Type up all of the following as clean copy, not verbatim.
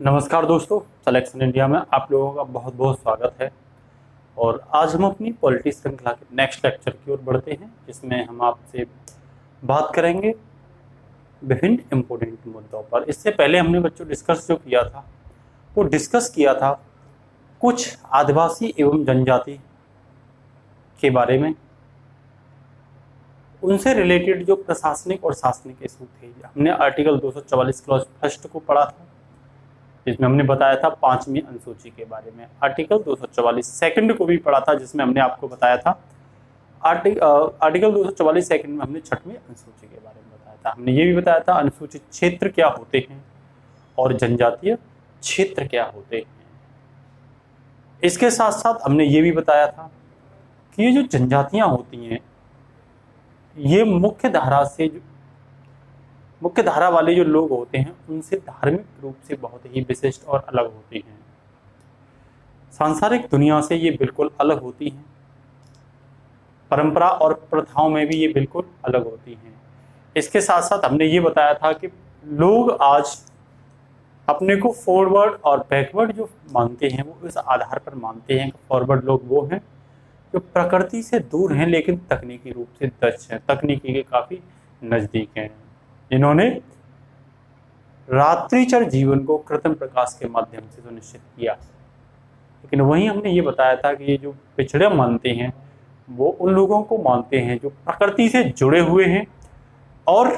नमस्कार दोस्तों, selection India में आप लोगों का बहुत बहुत स्वागत है। और आज हम अपनी पॉलिटी श्रृंखला के नेक्स्ट लेक्चर की ओर बढ़ते हैं, जिसमें हम आपसे बात करेंगे विभिन्न इम्पोर्टेंट मुद्दों पर। इससे पहले हमने बच्चों डिस्कस जो किया था वो डिस्कस किया था कुछ आदिवासी एवं जनजाति के बारे में, उनसे रिलेटेड जो प्रशासनिक और शासनिक इशू थे। हमने आर्टिकल 244 क्लॉज फर्स्ट को पढ़ा था, जिसमें हमने बताया था 5वीं अनुसूची के बारे में। आर्टिकल 244 सेकंड को भी पढ़ा था, जिसमें हमने आपको बताया था आर्टिकल 244 सेकंड में हमने 6वीं अनुसूची के बारे में बताया था। हमने ये भी बताया था अनुसूचित क्षेत्र क्या होते हैं और जनजातीय क्षेत्र क्या होते हैं। इसके साथ साथ हमने ये भी बताया था कि ये जो जनजातियां होती हैं ये मुख्य धारा वाले जो लोग होते हैं उनसे धार्मिक रूप से बहुत ही विशिष्ट और अलग होती हैं। सांसारिक दुनिया से ये बिल्कुल अलग होती हैं। परंपरा और प्रथाओं में भी ये बिल्कुल अलग होती हैं। इसके साथ साथ हमने ये बताया था कि लोग आज अपने को फॉरवर्ड और बैकवर्ड जो मानते हैं वो इस आधार पर मानते हैं कि फॉरवर्ड लोग वो हैं जो प्रकृति से दूर हैं लेकिन तकनीकी रूप से दक्ष हैं, तकनीकी के काफ़ी नज़दीक हैं, जिन्होंने रात्रिचर जीवन को कृत्रिम प्रकाश के माध्यम से सुनिश्चित किया। लेकिन वहीं हमने ये बताया था कि ये जो पिछड़े मानते हैं वो उन लोगों को मानते हैं जो प्रकृति से जुड़े हुए हैं और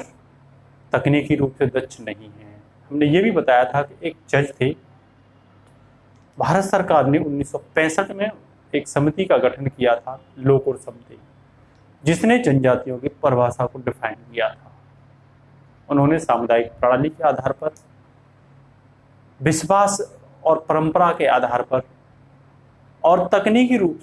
तकनीकी रूप से दक्ष नहीं हैं। हमने ये भी बताया था कि एक जज थे, भारत सरकार ने 1965 में एक समिति का गठन किया था, लोकोर समिति, जिसने जनजातियों की परिभाषा को डिफाइन किया था। उन्होंने सामुदायिक प्रणाली के आधार पर, विश्वास और परंपरा के आधार पर और तकनीकी रूप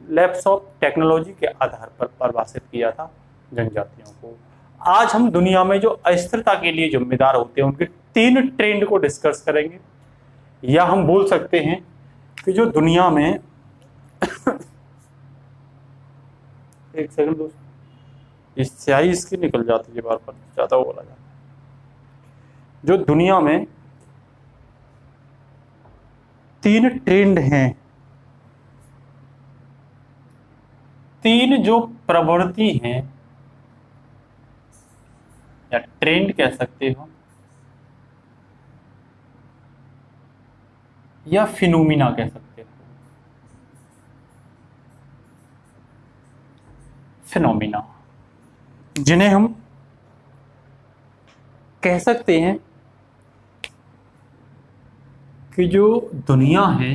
लैपटॉप टेक्नोलॉजी के आधार पर परिभाषित किया था जनजातियों को। आज हम दुनिया में जो अस्थिरता के लिए जिम्मेदार होते हैं उनके 3 ट्रेंड को डिस्कस करेंगे, या हम बोल सकते हैं कि जो दुनिया में एक सेकंड दोस्तों, इस स्याही इसकी निकल जाती है बार बार, ज़्यादा बोला जाता है। जो दुनिया में 3 ट्रेंड हैं, 3 जो प्रवृत्ति हैं या ट्रेंड कह सकते हो या फिनोमिना कह सकते हो। फिनोमिना जिन्हें हम कह सकते हैं कि जो दुनिया है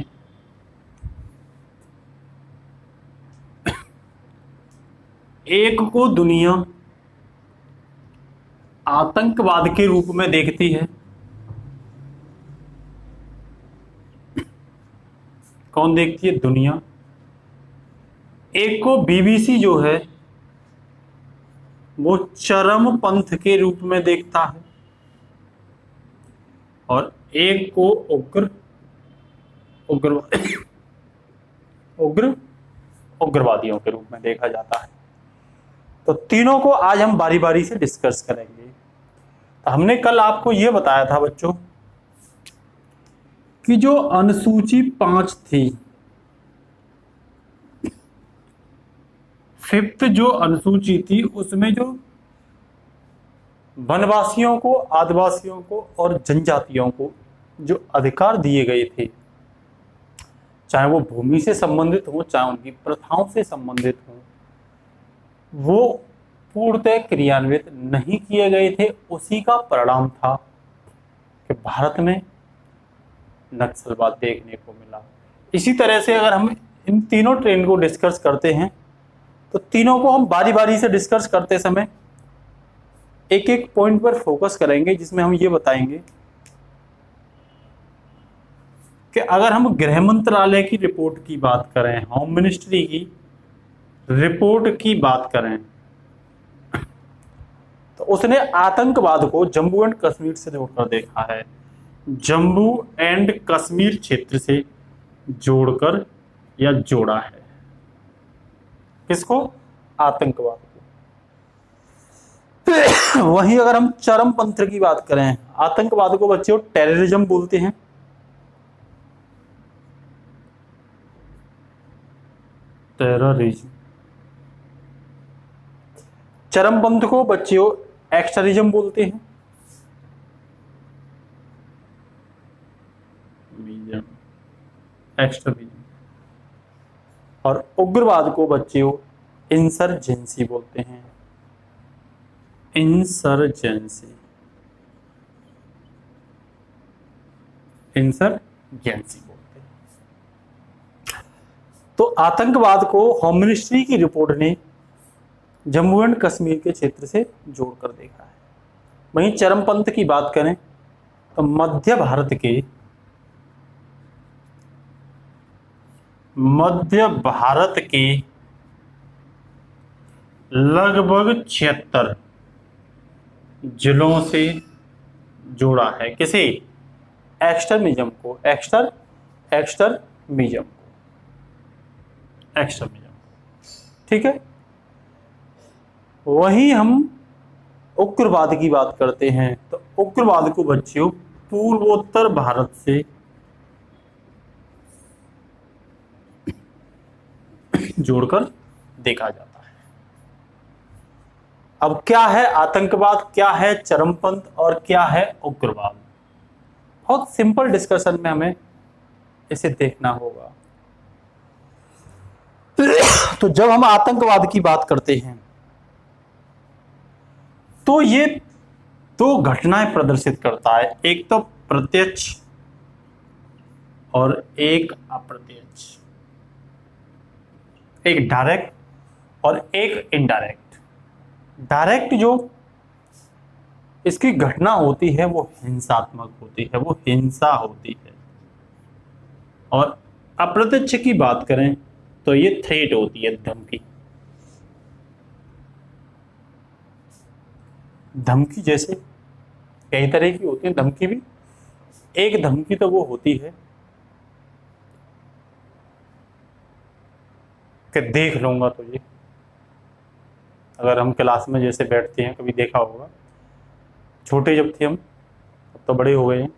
एक को दुनिया आतंकवाद के रूप में देखती है। कौन देखती है? दुनिया। एक को बीबीसी जो है वो चरमपंथ के रूप में देखता है और एक को उग्रवादियों के रूप में देखा जाता है। तो तीनों को आज हम बारी बारी से डिस्कस करेंगे। तो हमने कल आपको यह बताया था बच्चों कि जो अनुसूची 5 थी, 5th जो अनुसूची थी उसमें जो वनवासियों को, आदिवासियों को और जनजातियों को जो अधिकार दिए गए थे, चाहे वो भूमि से संबंधित हो चाहे उनकी प्रथाओं से संबंधित हो, वो पूर्णतः क्रियान्वित नहीं किए गए थे। उसी का परिणाम था कि भारत में नक्सलवाद देखने को मिला। इसी तरह से अगर हम इन तीनों ट्रेंड को डिस्कस करते हैं तो तीनों को हम बारी बारी से डिस्कस करते समय एक एक पॉइंट पर फोकस करेंगे, जिसमें हम ये बताएंगे कि अगर हम गृह मंत्रालय की रिपोर्ट की बात करें, होम मिनिस्ट्री की रिपोर्ट की बात करें, तो उसने आतंकवाद को जम्मू एंड कश्मीर से जोड़कर देखा है। जम्मू एंड कश्मीर क्षेत्र से जोड़कर या जोड़ा है। किसको? आतंकवाद को। वहीं अगर हम चरमपंथ की बात करें, आतंकवाद को बच्चों टेररिज्म बोलते हैं, टेररिज्म। चरमपंथ को बच्चों एक्सट्रीमिज्म बोलते हैं। एक्सट्रीमिज्म। और उग्रवाद को बच्चों इंसर्जेंसी बोलते हैं। इंसर्जेंसी। इंसर्जेंसी बोलते हैं। तो आतंकवाद को होम मिनिस्ट्री की रिपोर्ट ने जम्मू एंड कश्मीर के क्षेत्र से जोड़कर देखा है। वहीं चरमपंथ की बात करें तो मध्य भारत के लगभग 76 जिलों से जोड़ा है। किसे? एक्सट्रीमिज्म को। एक्सट्रीमिज्म। ठीक है। वहीं हम उग्रवाद की बात करते हैं तो उग्रवाद को बच्चों पूर्वोत्तर भारत से जोड़कर देखा जाता है। अब क्या है आतंकवाद, क्या है चरमपंथ और क्या है उग्रवाद? बहुत सिंपल डिस्कशन में हमें इसे देखना होगा। तो जब हम आतंकवाद की बात करते हैं तो ये दो घटनाएं प्रदर्शित करता है, एक तो प्रत्यक्ष और एक अप्रत्यक्ष, एक डायरेक्ट और एक इनडायरेक्ट। डायरेक्ट जो इसकी घटना होती है वो हिंसात्मक होती है, वो हिंसा होती है। और अप्रत्यक्ष की बात करें तो ये थ्रेट होती है, धमकी। धमकी जैसे कई तरह की होती है धमकी भी। एक धमकी तो वो होती है कि देख लूंगा तुझे। अगर हम क्लास में जैसे बैठते हैं, कभी देखा होगा, छोटे जब थे हम, अब तो बड़े हो गए हैं,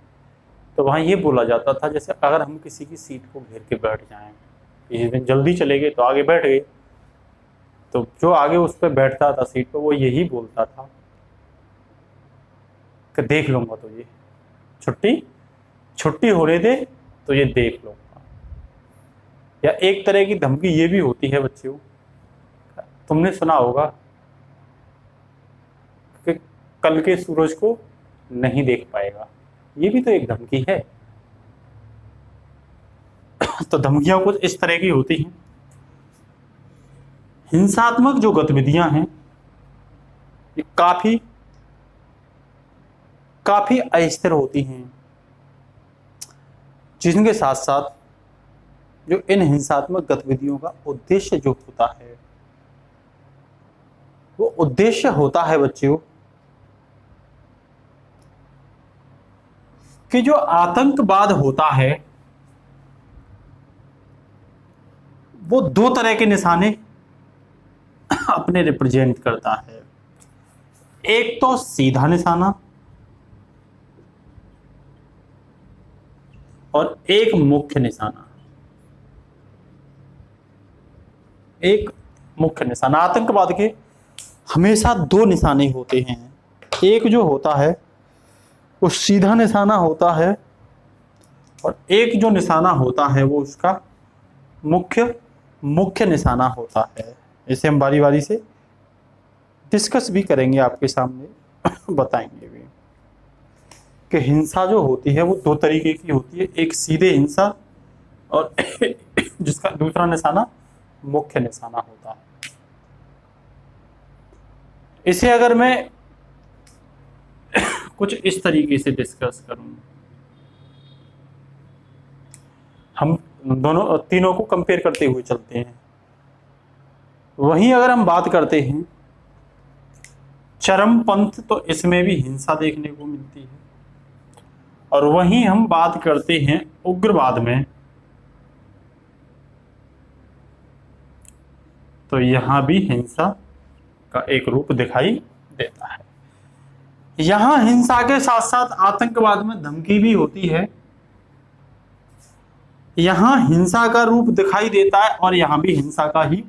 तो वहाँ ये बोला जाता था जैसे अगर हम किसी की सीट को घेर के बैठ जाएं, किसी दिन जल्दी चले गए तो आगे बैठ गए, तो जो आगे उस पर बैठता था सीट पर वो यही बोलता था कि देख लूंगा तुझे, छुट्टी होने दे तो ये देख लूंगा। या एक तरह की धमकी ये भी होती है बच्चों, तुमने सुना होगा कि कल के सूरज को नहीं देख पाएगा, ये भी तो एक धमकी है। तो धमकियां कुछ इस तरह की होती हैं। हिंसात्मक जो गतिविधियां हैं ये काफी अस्थिर होती हैं, जिनके साथ साथ जो इन हिंसात्मक गतिविधियों का उद्देश्य जो होता है वो उद्देश्य होता है बच्चों कि जो आतंकवाद होता है वो दो तरह के निशाने अपने रिप्रेजेंट करता है। एक तो सीधा निशाना और एक मुख्य निशाना। एक मुख्य निशाना, आतंकवाद के हमेशा दो निशाने होते हैं। एक जो होता है वो सीधा निशाना होता है और एक जो निशाना होता है वो उसका मुख्य निशाना होता है। इसे हम बारी बारी से डिस्कस भी करेंगे, आपके सामने बताएंगे भी कि हिंसा जो होती है वो दो तरीके की होती है, एक सीधे हिंसा और जिसका दूसरा निशाना मुख्य निशाना होता है। इसे अगर मैं कुछ इस तरीके से डिस्कस करूं, हम तीनों को कंपेयर करते हुए चलते हैं। वहीं अगर हम बात करते हैं चरमपंथ तो इसमें भी हिंसा देखने को मिलती है, और वहीं हम बात करते हैं उग्रवाद में तो यहां भी हिंसा का एक रूप दिखाई देता है। यहां हिंसा के साथ साथ आतंकवाद में धमकी भी होती है। यहां हिंसा का रूप दिखाई देता है और यहां भी हिंसा का ही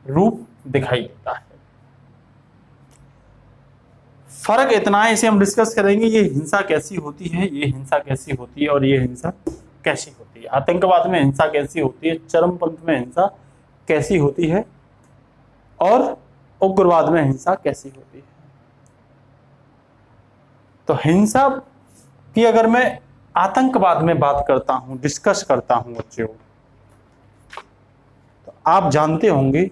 रूप दिखाई देता है। फर्क इतना है, इसे हम डिस्कस करेंगे, ये हिंसा कैसी होती है, ये हिंसा कैसी होती है और ये हिंसा कैसी होती है। आतंकवाद में हिंसा कैसी होती है, चरमपंथ में हिंसा कैसी होती है और उग्रवाद में हिंसा कैसी होती है। तो हिंसा की अगर मैं आतंकवाद में बात करता हूं, डिस्कस करता हूं बच्चों, तो आप जानते होंगे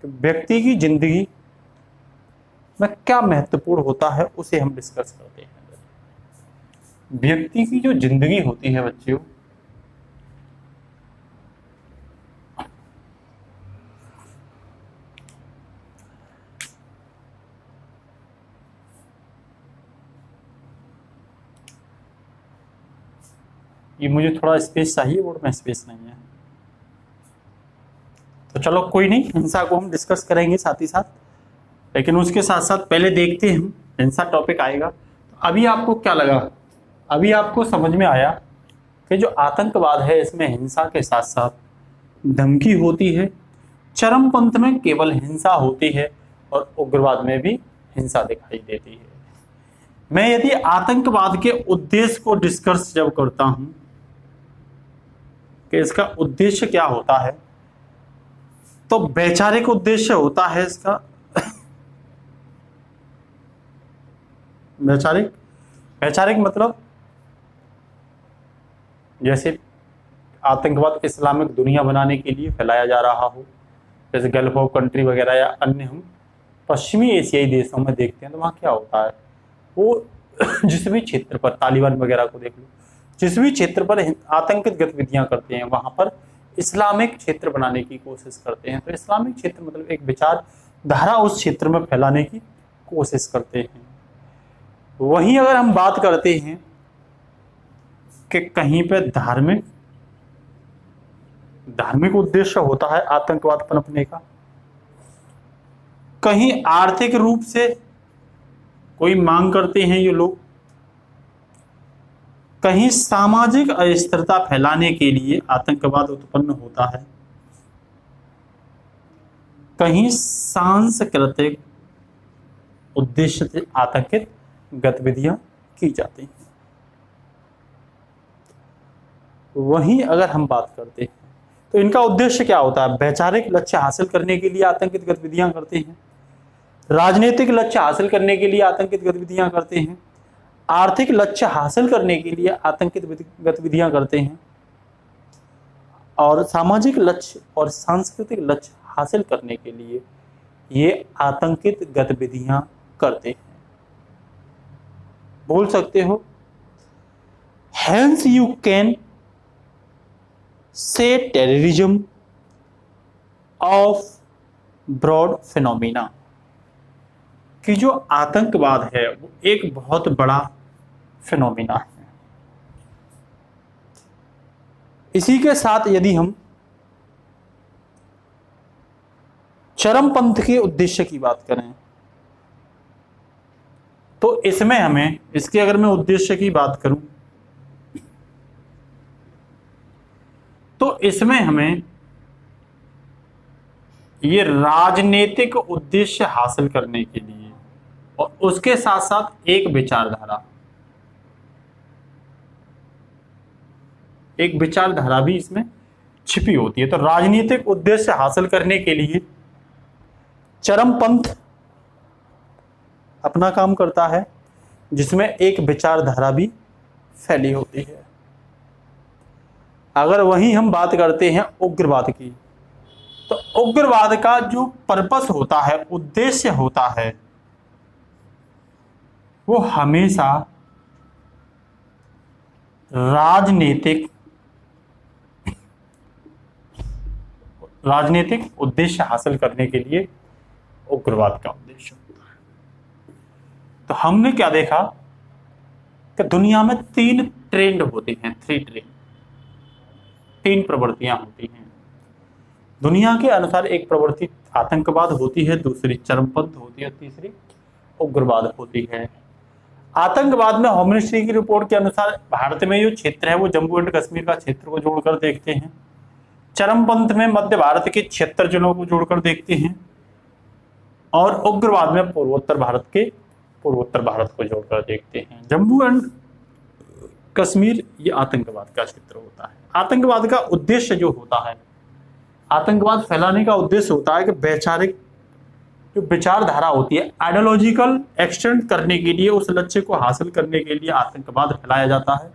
कि व्यक्ति की जिंदगी में क्या महत्वपूर्ण होता है, उसे हम डिस्कस करते हैं। व्यक्ति की जो जिंदगी होती है बच्चों, ये मुझे थोड़ा स्पेस चाहिए, बोर्ड में स्पेस नहीं है, तो चलो कोई नहीं, हिंसा को हम डिस्कस करेंगे साथ ही साथ, लेकिन उसके साथ साथ पहले देखते हैं हम, हिंसा टॉपिक आएगा। तो अभी आपको क्या लगा, अभी आपको समझ में आया कि जो आतंकवाद है इसमें हिंसा के साथ साथ धमकी होती है, चरमपंथ में केवल हिंसा होती है और उग्रवाद में भी हिंसा दिखाई देती है। मैं यदि आतंकवाद के उद्देश्य को डिस्कस जब करता हूं कि इसका उद्देश्य क्या होता है, तो वैचारिक उद्देश्य होता है इसका वैचारिक मतलब जैसे आतंकवाद इस्लामिक दुनिया बनाने के लिए फैलाया जा रहा हो, जैसे गल्फ ऑफ कंट्री वगैरह या अन्य हम पश्चिमी एशियाई देशों में देखते हैं, तो वहाँ क्या होता है, वो जिस भी क्षेत्र पर, तालिबान वगैरह को देख लो, जिस भी क्षेत्र पर आतंकित गतिविधियां करते हैं वहां पर इस्लामिक क्षेत्र बनाने की कोशिश करते हैं। तो इस्लामिक क्षेत्र मतलब एक विचारधारा उस क्षेत्र में फैलाने की कोशिश करते हैं। वहीं अगर हम बात करते हैं कि कहीं पे धार्मिक उद्देश्य होता है आतंकवाद पनपने का, कहीं आर्थिक रूप से कोई मांग करते हैं ये लोग, कहीं सामाजिक अस्थिरता फैलाने के लिए आतंकवाद उत्पन्न होता है, कहीं सांस्कृतिक उद्देश्य से आतंकित गतिविधियां की जाती हैं। वहीं अगर हम बात करते हैं तो इनका उद्देश्य क्या होता है, वैचारिक लक्ष्य हासिल करने के लिए आतंकित गतिविधियां करते हैं, राजनीतिक लक्ष्य हासिल करने के लिए आतंकित गतिविधियां करते हैं, आर्थिक लक्ष्य हासिल करने के लिए आतंकित गतिविधियां करते हैं, और सामाजिक लक्ष्य और सांस्कृतिक लक्ष्य हासिल करने के लिए ये आतंकित गतिविधियां करते हैं। बोल सकते हो, hence you can say terrorism of broad phenomena, कि जो आतंकवाद है वो एक बहुत बड़ा फिनोमिना है। इसी के साथ यदि हम चरमपंथ के उद्देश्य की बात करें तो इसमें हमें, इसके अगर मैं उद्देश्य की बात करूं तो इसमें हमें ये राजनीतिक उद्देश्य हासिल करने के लिए और उसके साथ साथ एक विचारधारा भी इसमें छिपी होती है। तो राजनीतिक उद्देश्य हासिल करने के लिए चरमपंथ अपना काम करता है, जिसमें एक विचारधारा भी फैली होती है। अगर वहीं हम बात करते हैं उग्रवाद की, तो उग्रवाद का जो पर्पस होता है, उद्देश्य होता है, वो हमेशा राजनीतिक उद्देश्य हासिल करने के लिए उग्रवाद का उद्देश्य होता है। तो हमने क्या देखा कि दुनिया में 3 ट्रेंड होते हैं, 3 प्रवृत्तियां होती हैं दुनिया के अनुसार। एक प्रवृत्ति आतंकवाद होती है, दूसरी चरमपंथ होती है, तीसरी उग्रवाद होती है। आतंकवाद में होम मिनिस्ट्री की रिपोर्ट के अनुसार भारत में जो क्षेत्र है वो जम्मू एंड कश्मीर का क्षेत्र को जोड़कर देखते हैं। चरमपंथ में मध्य भारत के 76 जिलों को जोड़कर देखते हैं और उग्रवाद में पूर्वोत्तर भारत को जोड़कर देखते हैं। जम्मू एंड कश्मीर ये आतंकवाद का क्षेत्र होता है। आतंकवाद का उद्देश्य जो होता है, आतंकवाद फैलाने का उद्देश्य होता है कि वैचारिक जो विचारधारा होती है, आइडियोलॉजिकल एक्सटेंड करने के लिए, उस लक्ष्य को हासिल करने के लिए आतंकवाद फैलाया जाता है।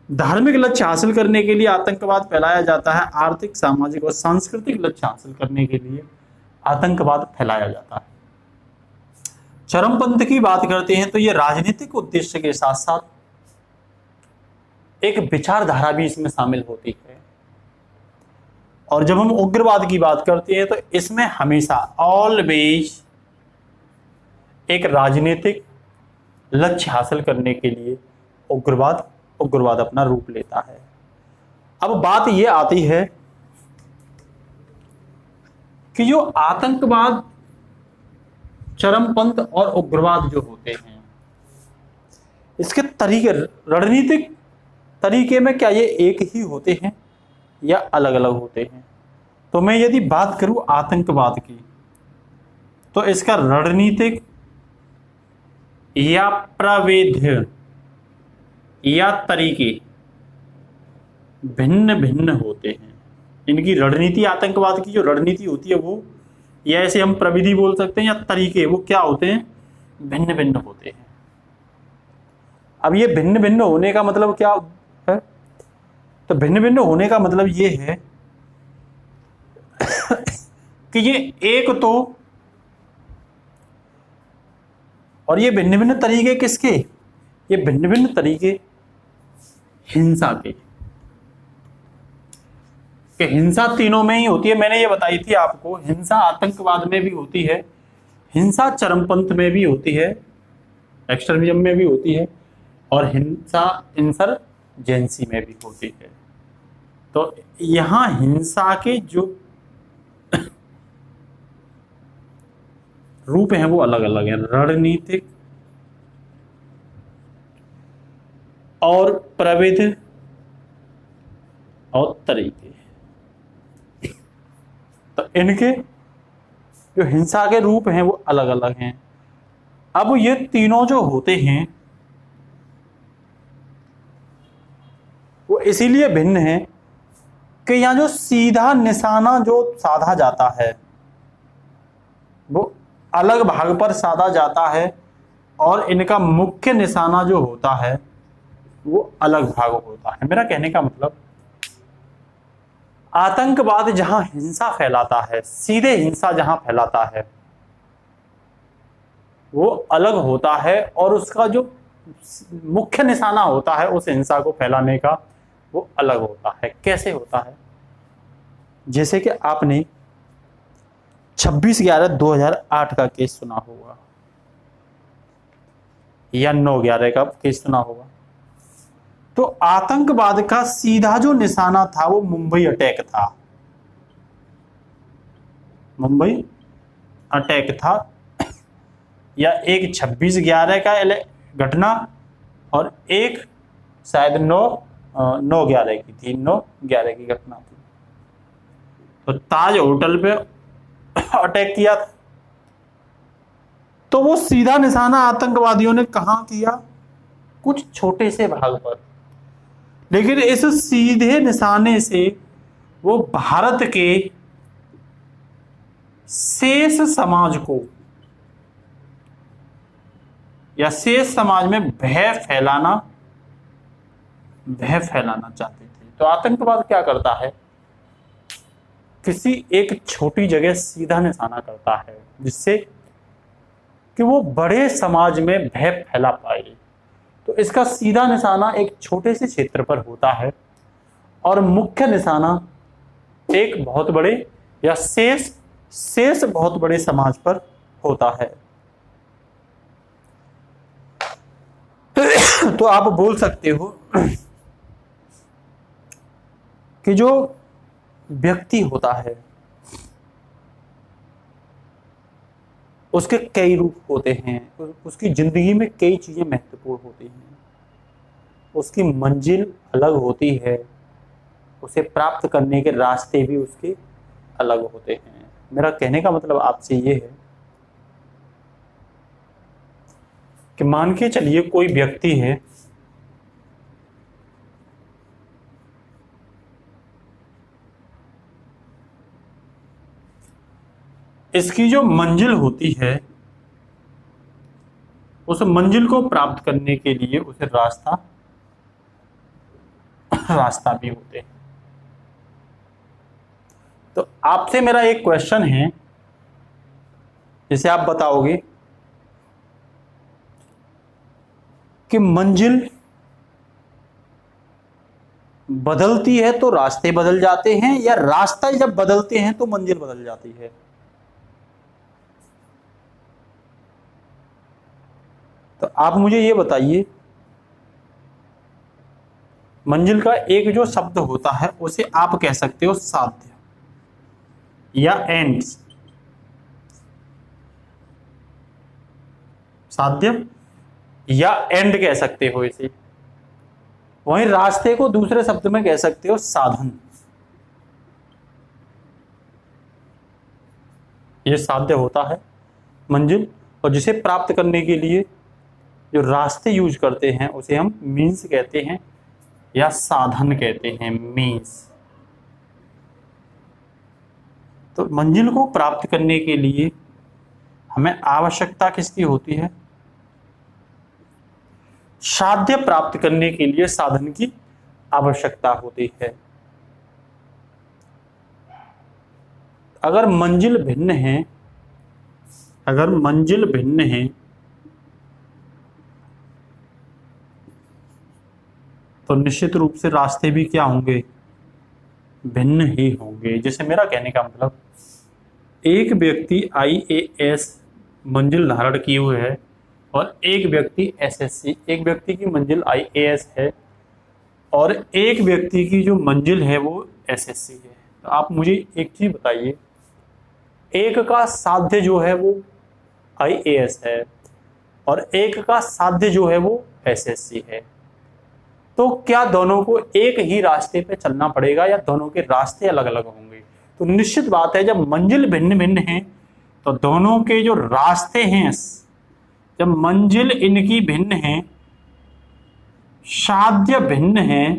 धार्मिक लक्ष्य हासिल करने के लिए आतंकवाद फैलाया जाता है। आर्थिक, सामाजिक और सांस्कृतिक लक्ष्य हासिल करने के लिए आतंकवाद फैलाया जाता है। चरमपंथ की बात करते हैं तो ये राजनीतिक उद्देश्य के साथ साथ एक विचारधारा भी इसमें शामिल होती है। और जब हम उग्रवाद की बात करते हैं तो इसमें हमेशा ऑलवेज एक राजनीतिक लक्ष्य हासिल करने के लिए उग्रवाद अपना रूप लेता है। अब बात यह आती है कि जो आतंकवाद, चरमपंथ और उग्रवाद जो होते हैं, इसके तरीके, रणनीतिक तरीके में क्या ये एक ही होते हैं या अलग अलग होते हैं? तो मैं यदि बात करूं आतंकवाद की, तो इसका रणनीतिक या प्रविधि या तरीके भिन्न भिन्न होते हैं। इनकी रणनीति, आतंकवाद की जो रणनीति होती है वो, या ऐसे हम प्रविधि बोल सकते हैं, या तरीके, वो क्या होते हैं? भिन्न भिन्न होते हैं। अब ये भिन्न भिन्न होने का मतलब क्या है? तो भिन्न भिन्न होने का मतलब ये है कि ये एक तो, और ये भिन्न भिन्न तरीके किसके? ये भिन्न भिन्न तरीके हिंसा के, कि हिंसा तीनों में ही होती है। मैंने ये बताई थी आपको, हिंसा आतंकवाद में भी होती है, हिंसा चरमपंथ में भी होती है, एक्सट्रीमिज्म में भी होती है, और हिंसा इंसर्जेंसी में भी होती है। तो यहां हिंसा के जो रूप हैं वो अलग अलग हैं, रणनीतिक और प्रविधि और तरीके। तो इनके जो हिंसा के रूप हैं वो अलग अलग हैं। अब ये तीनों जो होते हैं वो इसीलिए भिन्न है कि यहां जो सीधा निशाना जो साधा जाता है वो अलग भाग पर साधा जाता है, और इनका मुख्य निशाना जो होता है वो अलग भाग होता है। मेरा कहने का मतलब, आतंकवाद जहां हिंसा फैलाता है, सीधे हिंसा जहां फैलाता है, वो अलग होता है, और उसका जो मुख्य निशाना होता है उस हिंसा को फैलाने का वो अलग होता है। कैसे होता है? जैसे कि आपने 26/11/2008 का केस सुना होगा, या 9/11 का केस सुना होगा। तो आतंकवाद का सीधा जो निशाना था वो मुंबई अटैक था, मुंबई अटैक था, या एक 26/11 का घटना, और एक शायद 9/11 की थी, 9/11 की घटना थी। तो ताज होटल पे अटैक किया था। तो वो सीधा निशाना आतंकवादियों ने कहां किया? कुछ छोटे से भाग पर, लेकिन इस सीधे निशाने से वो भारत के शेष समाज को, या शेष समाज में भय फैलाना चाहते थे। तो आतंकवाद क्या करता है? किसी एक छोटी जगह सीधा निशाना करता है, जिससे कि वो बड़े समाज में भय फैला पाए। तो इसका सीधा निशाना एक छोटे से क्षेत्र पर होता है, और मुख्य निशाना एक बहुत बड़े या शेष बहुत बड़े समाज पर होता है। तो आप बोल सकते हो कि जो व्यक्ति होता है उसके कई रूप होते हैं, उसकी जिंदगी में कई चीजें महत्वपूर्ण होती हैं, उसकी मंजिल अलग होती है, उसे प्राप्त करने के रास्ते भी उसके अलग होते हैं। मेरा कहने का मतलब आपसे ये है कि मान के चलिए कोई व्यक्ति है, इसकी जो मंजिल होती है उस मंजिल को प्राप्त करने के लिए उसे रास्ता भी होते हैं। तो आपसे मेरा एक क्वेश्चन है, जिसे आप बताओगे कि मंजिल बदलती है तो रास्ते बदल जाते हैं, या रास्ता जब बदलते हैं तो मंजिल बदल जाती है? तो आप मुझे ये बताइए, मंजिल का एक जो शब्द होता है उसे आप कह सकते हो साध्य या एंड, साध्य या एंड कह सकते हो इसे। वहीं रास्ते को दूसरे शब्द में कह सकते हो साधन। ये साध्य होता है मंजिल, और जिसे प्राप्त करने के लिए जो रास्ते यूज करते हैं उसे हम मीन्स कहते हैं या साधन कहते हैं, मीन्स। तो मंजिल को प्राप्त करने के लिए हमें आवश्यकता किसकी होती है? साध्य प्राप्त करने के लिए साधन की आवश्यकता होती है। अगर मंजिल भिन्न है, अगर मंजिल भिन्न है तो निश्चित रूप से रास्ते भी क्या होंगे? भिन्न ही होंगे। जैसे मेरा कहने का मतलब, एक व्यक्ति IAS मंजिल धारण किए हुए है और एक व्यक्ति SSC, एक व्यक्ति की मंजिल IAS है और एक व्यक्ति की जो मंजिल है वो SSC है। तो आप मुझे एक चीज बताइए, एक का साध्य जो है वो IAS है और एक का साध्य जो है वो SSC है, तो क्या दोनों को एक ही रास्ते पे चलना पड़ेगा या दोनों के रास्ते अलग अलग होंगे? तो निश्चित बात है, जब मंजिल भिन्न भिन्न है तो दोनों के जो रास्ते हैं, जब मंजिल इनकी भिन्न है, साध्य भिन्न है,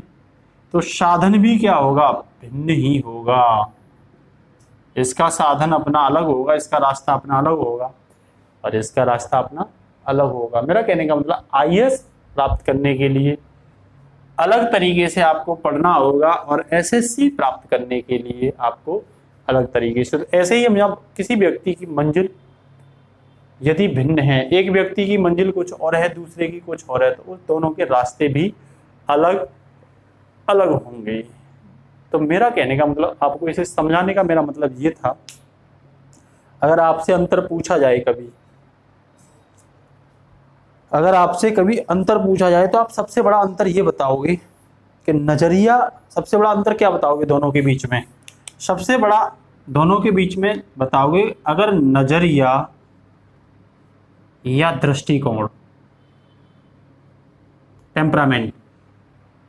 तो साधन भी क्या होगा? भिन्न ही होगा। इसका साधन अपना अलग होगा, इसका रास्ता अपना अलग होगा और इसका रास्ता अपना अलग होगा। मेरा कहने का मतलब IAS प्राप्त करने के लिए अलग तरीके से आपको पढ़ना होगा और SSC प्राप्त करने के लिए आपको अलग तरीके से। तो ऐसे ही हम जब किसी व्यक्ति की मंजिल यदि भिन्न है, एक व्यक्ति की मंजिल कुछ और है, दूसरे की कुछ और है, तो उस दोनों के रास्ते भी अलग अलग होंगे। तो मेरा कहने का मतलब, आपको इसे समझाने का मेरा मतलब ये था, अगर आपसे अंतर पूछा जाए कभी, अगर आपसे कभी अंतर पूछा जाए तो आप सबसे बड़ा अंतर ये बताओगे कि नजरिया, सबसे बड़ा अंतर क्या बताओगे दोनों के बीच में? सबसे बड़ा दोनों के बीच में बताओगे अगर नजरिया या दृष्टिकोण, टेम्परामेंट,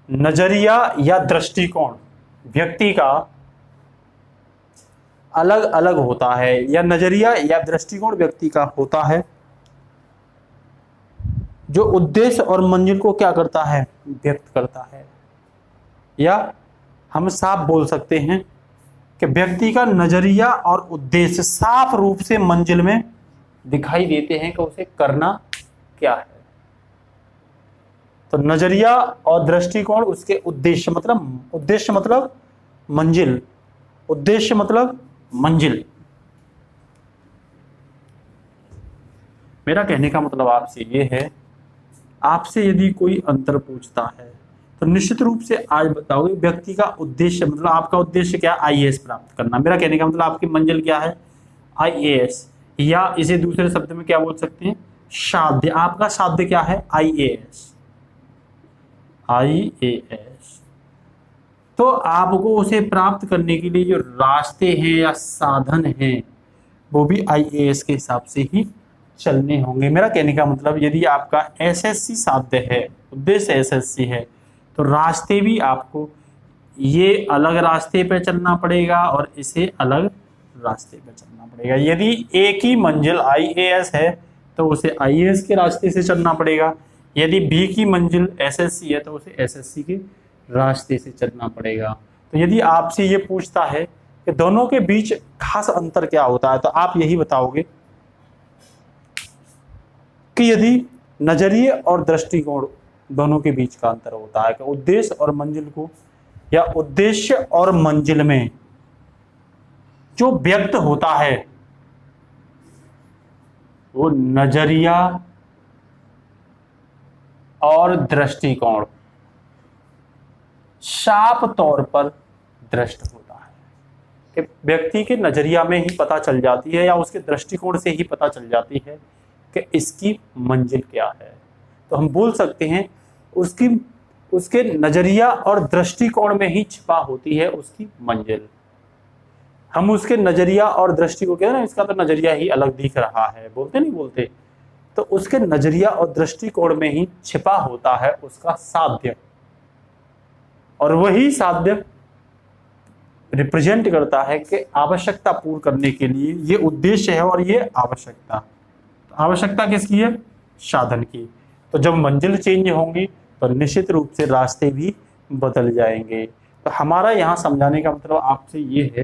नजरिया या दृष्टिकोण व्यक्ति का अलग अलग होता है, या नजरिया या दृष्टिकोण व्यक्ति का होता है जो उद्देश्य और मंजिल को क्या करता है? व्यक्त करता है। या हम साफ बोल सकते हैं कि व्यक्ति का नजरिया और उद्देश्य साफ रूप से मंजिल में दिखाई देते हैं कि उसे करना क्या है। तो नजरिया और दृष्टिकोण उसके उद्देश्य, मतलब मंजिल, उद्देश्य मतलब मंजिल। मेरा कहने का मतलब आपसे ये है, आपसे यदि कोई अंतर पूछता है तो निश्चित रूप से आज बताओगे व्यक्ति का उद्देश्य, मतलब आपका उद्देश्य क्या? IAS प्राप्त करना। मेरा कहने का मतलब आपकी मंजिल क्या है? IAS, या इसे दूसरे शब्द में क्या बोल सकते हैं? साध्य। आपका साध्य क्या है? IAS। तो आपको उसे प्राप्त करने के लिए जो रास्ते हैं या साधन हैं वो भी आईएएस के हिसाब से ही चलने होंगे। मेरा कहने का मतलब यदि आपका एसएससी साध्य है, उद्देश्य एसएससी है, तो रास्ते भी आपको ये अलग रास्ते पे चलना पड़ेगा और इसे अलग रास्ते पे चलना पड़ेगा। यदि एक ही मंजिल आईएएस है तो उसे आईएएस के रास्ते से चलना पड़ेगा, यदि बी की मंजिल एसएससी है तो उसे एसएससी के रास्ते से चलना पड़ेगा। तो यदि आपसे ये पूछता है कि दोनों के बीच खास अंतर क्या होता है, तो आप यही बताओगे कि यदि नजरिए और दृष्टिकोण दोनों के बीच का अंतर होता है कि उद्देश्य और मंजिल को, या उद्देश्य और मंजिल में जो व्यक्त होता है वो नजरिया और दृष्टिकोण साफ तौर पर दृष्ट होता है कि व्यक्ति के नजरिया में ही पता चल जाती है या उसके दृष्टिकोण से ही पता चल जाती है कि इसकी मंजिल क्या है। तो हम बोल सकते हैं उसके नजरिया और दृष्टिकोण में ही छिपा होती है उसकी मंजिल। हम उसके नजरिया और दृष्टिकोण कहते हैं ना, इसका तो नजरिया ही अलग दिख रहा है, बोलते नहीं बोलते, तो उसके नजरिया और दृष्टिकोण में ही छिपा होता है उसका साध्य, और वही साध्य रिप्रेजेंट करता है कि आवश्यकता पूर्ण करने के लिए ये उद्देश्य है और ये आवश्यकता। तो आवश्यकता किसकी है? साधन की। तो जब मंजिल चेंज होंगी तो निश्चित रूप से रास्ते भी बदल जाएंगे। तो हमारा यहाँ समझाने का मतलब आपसे ये है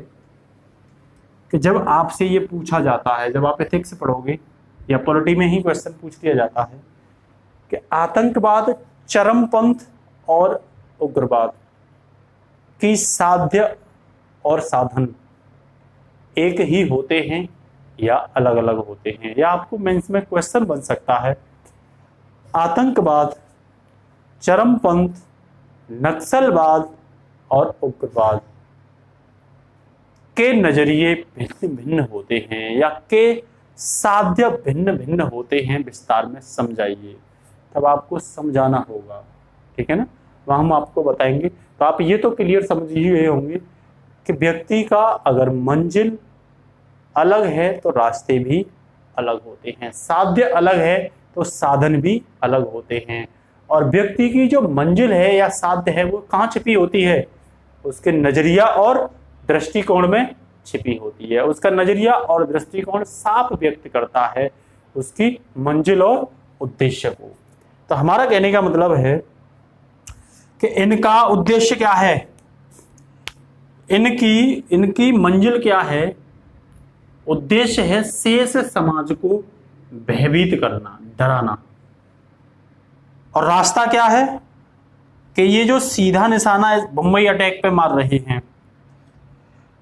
कि जब आपसे ये पूछा जाता है, जब आप एथिक्स पढ़ोगे या पॉलिटी में ही क्वेश्चन पूछ लिया जाता है कि आतंकवाद, चरमपंथ और उग्रवाद की साध्य और साधन एक ही होते हैं या अलग अलग होते हैं, या आपको मेंस में क्वेश्चन बन सकता है आतंकवाद, चरमपंथ, नक्सलवाद और उग्रवाद के नजरिए भिन्न भिन्न होते हैं या के साध्य भिन्न भिन्न होते हैं, विस्तार में समझाइए। तब आपको समझाना होगा, ठीक है ना, वह हम आपको बताएंगे। तो आप ये तो क्लियर समझ ही हुए होंगे कि व्यक्ति का अगर मंजिल अलग है तो रास्ते भी अलग होते हैं, साध्य अलग है तो साधन भी अलग होते हैं। और व्यक्ति की जो मंजिल है या साध्य है वो कहाँ छिपी होती है? उसके नजरिया और दृष्टिकोण में छिपी होती है। उसका नजरिया और दृष्टिकोण साफ व्यक्त करता है उसकी मंजिल और उद्देश्य को। तो हमारा कहने का मतलब है कि इनका उद्देश्य क्या है, इनकी मंजिल क्या है? उद्देश्य है शेष समाज को भयभीत करना, डराना। और रास्ता क्या है कि ये जो सीधा निशाना मुंबई अटैक पे मार रहे हैं,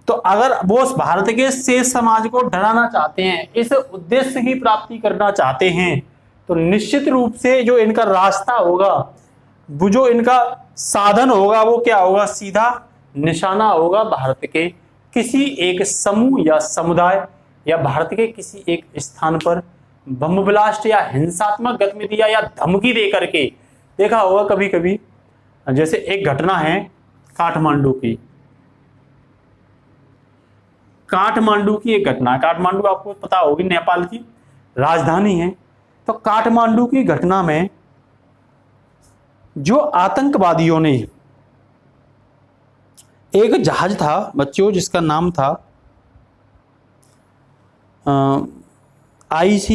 तो अगर वो भारत के शेष समाज को डराना चाहते हैं, इस उद्देश्य की प्राप्ति करना चाहते हैं, तो निश्चित रूप से जो इनका रास्ता होगा, वो जो इनका साधन होगा, वो क्या होगा? सीधा निशाना होगा भारत के किसी एक समूह या समुदाय या भारत के किसी एक स्थान पर बम ब्लास्ट या हिंसात्मक गतिविधियां या धमकी दे करके। देखा होगा कभी कभी, जैसे एक घटना है काठमांडू की, एक घटना। काठमांडू आपको पता होगी नेपाल की राजधानी है। तो काठमांडू की घटना में जो आतंकवादियों ने एक जहाज था बच्चों जिसका नाम था IC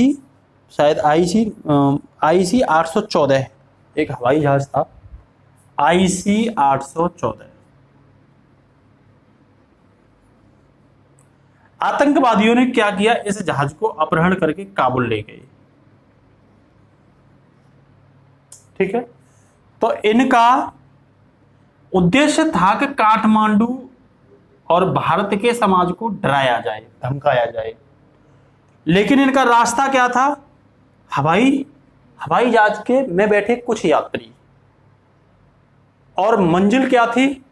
814, एक हवाई जहाज था IC 814। आतंकवादियों ने क्या किया? इस जहाज को अपहरण करके काबुल ले गए, ठीक है। तो इनका उद्देश्य था कि काठमांडू और भारत के समाज को डराया जाए, धमकाया जाए। लेकिन इनका रास्ता क्या था? हवाई जहाज के में बैठे कुछ यात्री, और मंजिल क्या थी?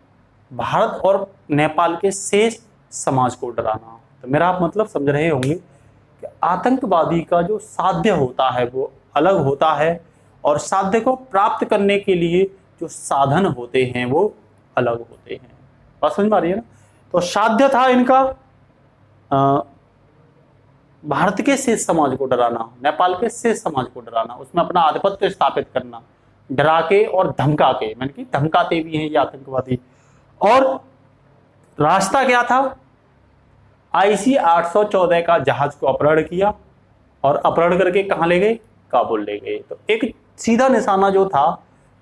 भारत और नेपाल के शेष समाज को डराना। तो मेरा आप मतलब समझ रहे होंगे कि आतंकवादी का जो साध्य होता है वो अलग होता है, और साध्य को प्राप्त करने के लिए जो साधन होते हैं वो अलग होते हैं। बात समझ में आ रही है ना? तो साध्य था इनका भारत के शेष समाज को डराना, नेपाल के शेष समाज को डराना, उसमें अपना आधिपत्य स्थापित करना, डरा के और धमका के, मैंने कि धमकाते भी हैं ये आतंकवादी। और रास्ता क्या था? IC 814 का जहाज को अपहरण किया और अपहरण करके कहां ले गए? काबुल ले गए। तो एक सीधा निशाना जो था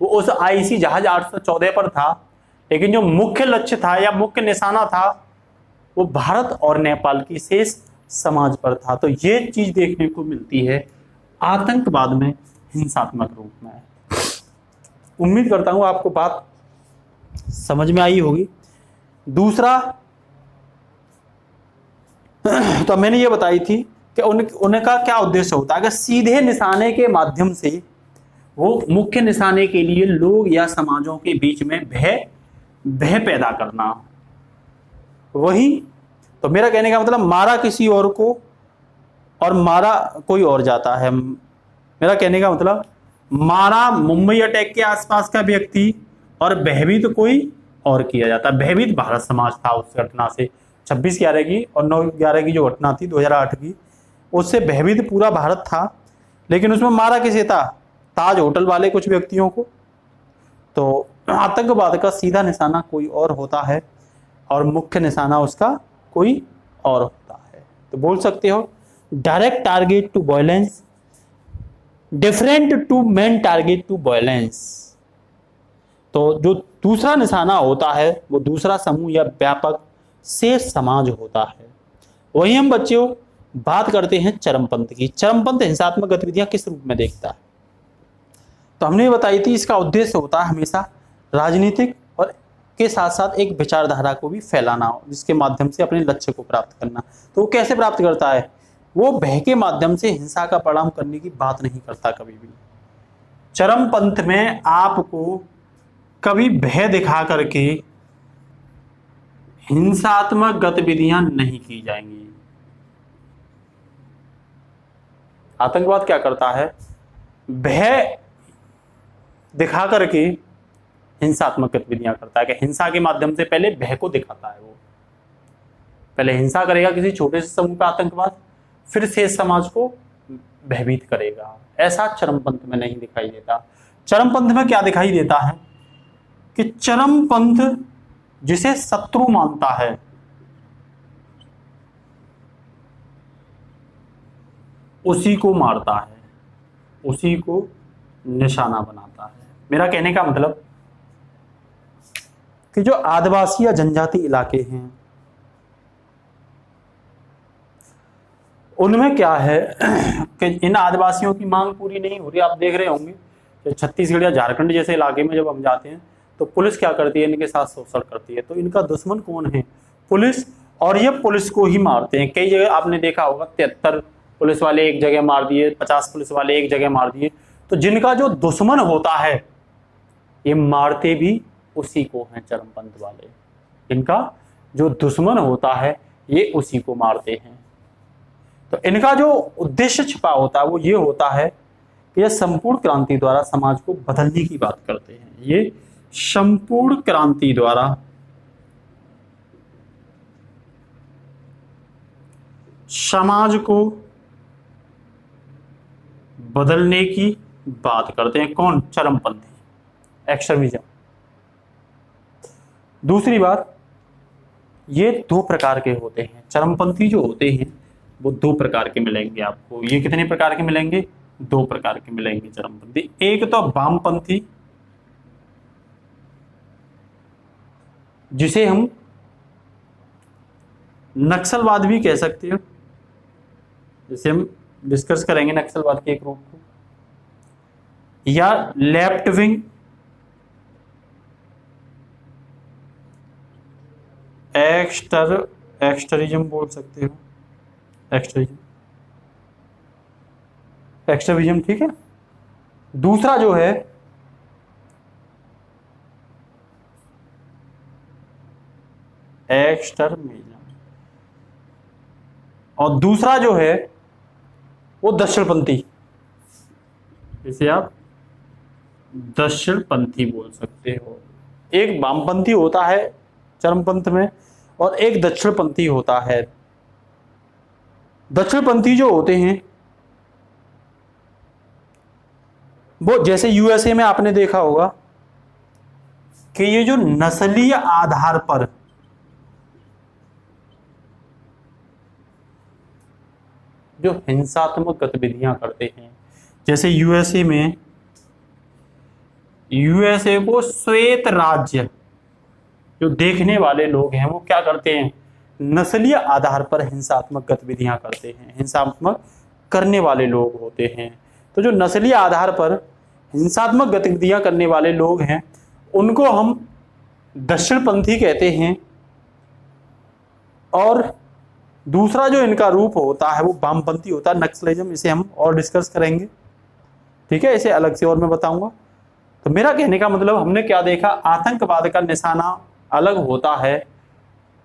वो उस IC जहाज 814 पर था, लेकिन जो मुख्य लक्ष्य था या मुख्य निशाना था वो भारत और नेपाल की शेष समाज पर था। तो ये चीज देखने को मिलती है आतंकवाद में हिंसात्मक रूप में। उम्मीद करता हूं आपको बात समझ में आई होगी। दूसरा तो मैंने ये बताई थी कि उनका क्या उद्देश्य होता है कि सीधे निशाने के माध्यम से वो मुख्य निशाने के लिए लोग या समाजों के बीच में भय पैदा करना। वही तो मेरा कहने का मतलब मारा किसी और को और मारा कोई और जाता है। मेरा कहने का मतलब मारा मुंबई अटैक के आसपास का व्यक्ति और भयभीत तो कोई और किया जाता है। भयभीत भारत समाज था उस घटना से, 26/11 की और 9/11 की जो घटना थी 2008 की, उससे भयभीत पूरा भारत था। लेकिन उसमें मारा किसे था? ताज होटल वाले कुछ व्यक्तियों को। तो आतंकवाद का सीधा निशाना कोई और होता है और मुख्य निशाना उसका कोई और होता है। तो बोल सकते हो direct target to violence, different to main target to violence. तो जो दूसरा निशाना होता है वो दूसरा समूह या व्यापक शेष समाज होता है। वही हम बच्चों बात करते हैं चरमपंथ की। चरमपंथ हिंसात्मक गतिविधियां किस रूप में देखता है? तो हमने बताई थी इसका उद्देश्य होता है हमेशा राजनीतिक और के साथ साथ एक विचारधारा को भी फैलाना, जिसके माध्यम से अपने लक्ष्य को प्राप्त करना। तो वो कैसे प्राप्त करता है? वो भय के माध्यम से हिंसा का परिणाम करने की बात नहीं करता कभी भी। चरमपंथ में आपको कभी भय दिखा करके हिंसात्मक गतिविधियां नहीं की जाएंगी। आतंकवाद क्या करता है? भय दिखा करके हिंसात्मक गतिविधियां करता है कि हिंसा के माध्यम से पहले भय को दिखाता है। वो पहले हिंसा करेगा किसी छोटे से समूह का आतंकवाद, फिर शेष समाज को भयभीत करेगा। ऐसा चरमपंथ में नहीं दिखाई देता। चरमपंथ में क्या दिखाई देता है कि चरमपंथ जिसे शत्रु मानता है उसी को मारता है, उसी को निशाना बनाता है। मेरा कहने का मतलब कि जो आदिवासी या जनजाति इलाके हैं उनमें क्या है कि इन आदिवासियों की मांग पूरी नहीं हो रही। आप देख रहे होंगे छत्तीसगढ़ या झारखंड जैसे इलाके में जब हम जाते हैं तो पुलिस क्या करती है? इनके साथ शोषण करती है। तो इनका दुश्मन कौन है? पुलिस। और ये पुलिस को ही मारते हैं। कई जगह आपने देखा होगा 73 पुलिस वाले एक जगह मार दिए, 50 पुलिस वाले एक जगह मार दिए। तो जिनका जो दुश्मन होता है ये मारते भी उसी को हैं। चरमपंथ वाले, इनका जो दुश्मन होता है ये उसी को मारते हैं। तो इनका जो उद्देश्य छिपा होता है वो ये होता है कि ये संपूर्ण क्रांति द्वारा समाज को बदलने की बात करते हैं। ये संपूर्ण क्रांति द्वारा समाज को बदलने की बात करते हैं। कौन? चरमपंथी, एक्सट्रीमिज्म। दूसरी बात, ये दो प्रकार के होते हैं। चरमपंथी जो होते हैं वो दो प्रकार के मिलेंगे आपको। ये कितने प्रकार के मिलेंगे? दो प्रकार के मिलेंगे चरमपंथी। एक तो वामपंथी, जिसे हम नक्सलवाद भी कह सकते हो, जिसे हम डिस्कस करेंगे नक्सलवाद के एक रूप को, या लेफ्ट विंग, एक्सट्रीमिज्म बोल सकते हो, एक्सट्रीमिज्म, ठीक है। दूसरा जो है एक्सट्रीमिज्म, और दूसरा जो है वो दक्षिणपंथी, जिसे आप दक्षिणपंथी बोल सकते हो। एक वामपंथी होता है चरमपंथ में और एक दक्षिणपंथी होता है। दक्षिणपंथी जो होते हैं वो जैसे यूएसए में आपने देखा होगा कि ये जो नस्लीय आधार पर जो हिंसात्मक गतिविधियां करते हैं, जैसे यूएसए को श्वेत राज्य जो देखने वाले लोग हैं वो क्या करते हैं, नस्लीय आधार पर हिंसात्मक गतिविधियां करते हैं, हिंसात्मक करने वाले लोग होते हैं। तो जो नस्लीय आधार पर हिंसात्मक गतिविधियां करने वाले लोग हैं उनको हम दक्षिणपंथी कहते हैं। और दूसरा जो इनका रूप होता है वो वामपंथी होता है, नक्सलिज्म। इसे हम और डिस्कस करेंगे, ठीक है, इसे अलग से और मैं बताऊंगा। तो मेरा कहने का मतलब हमने क्या देखा, आतंकवाद का निशाना अलग होता है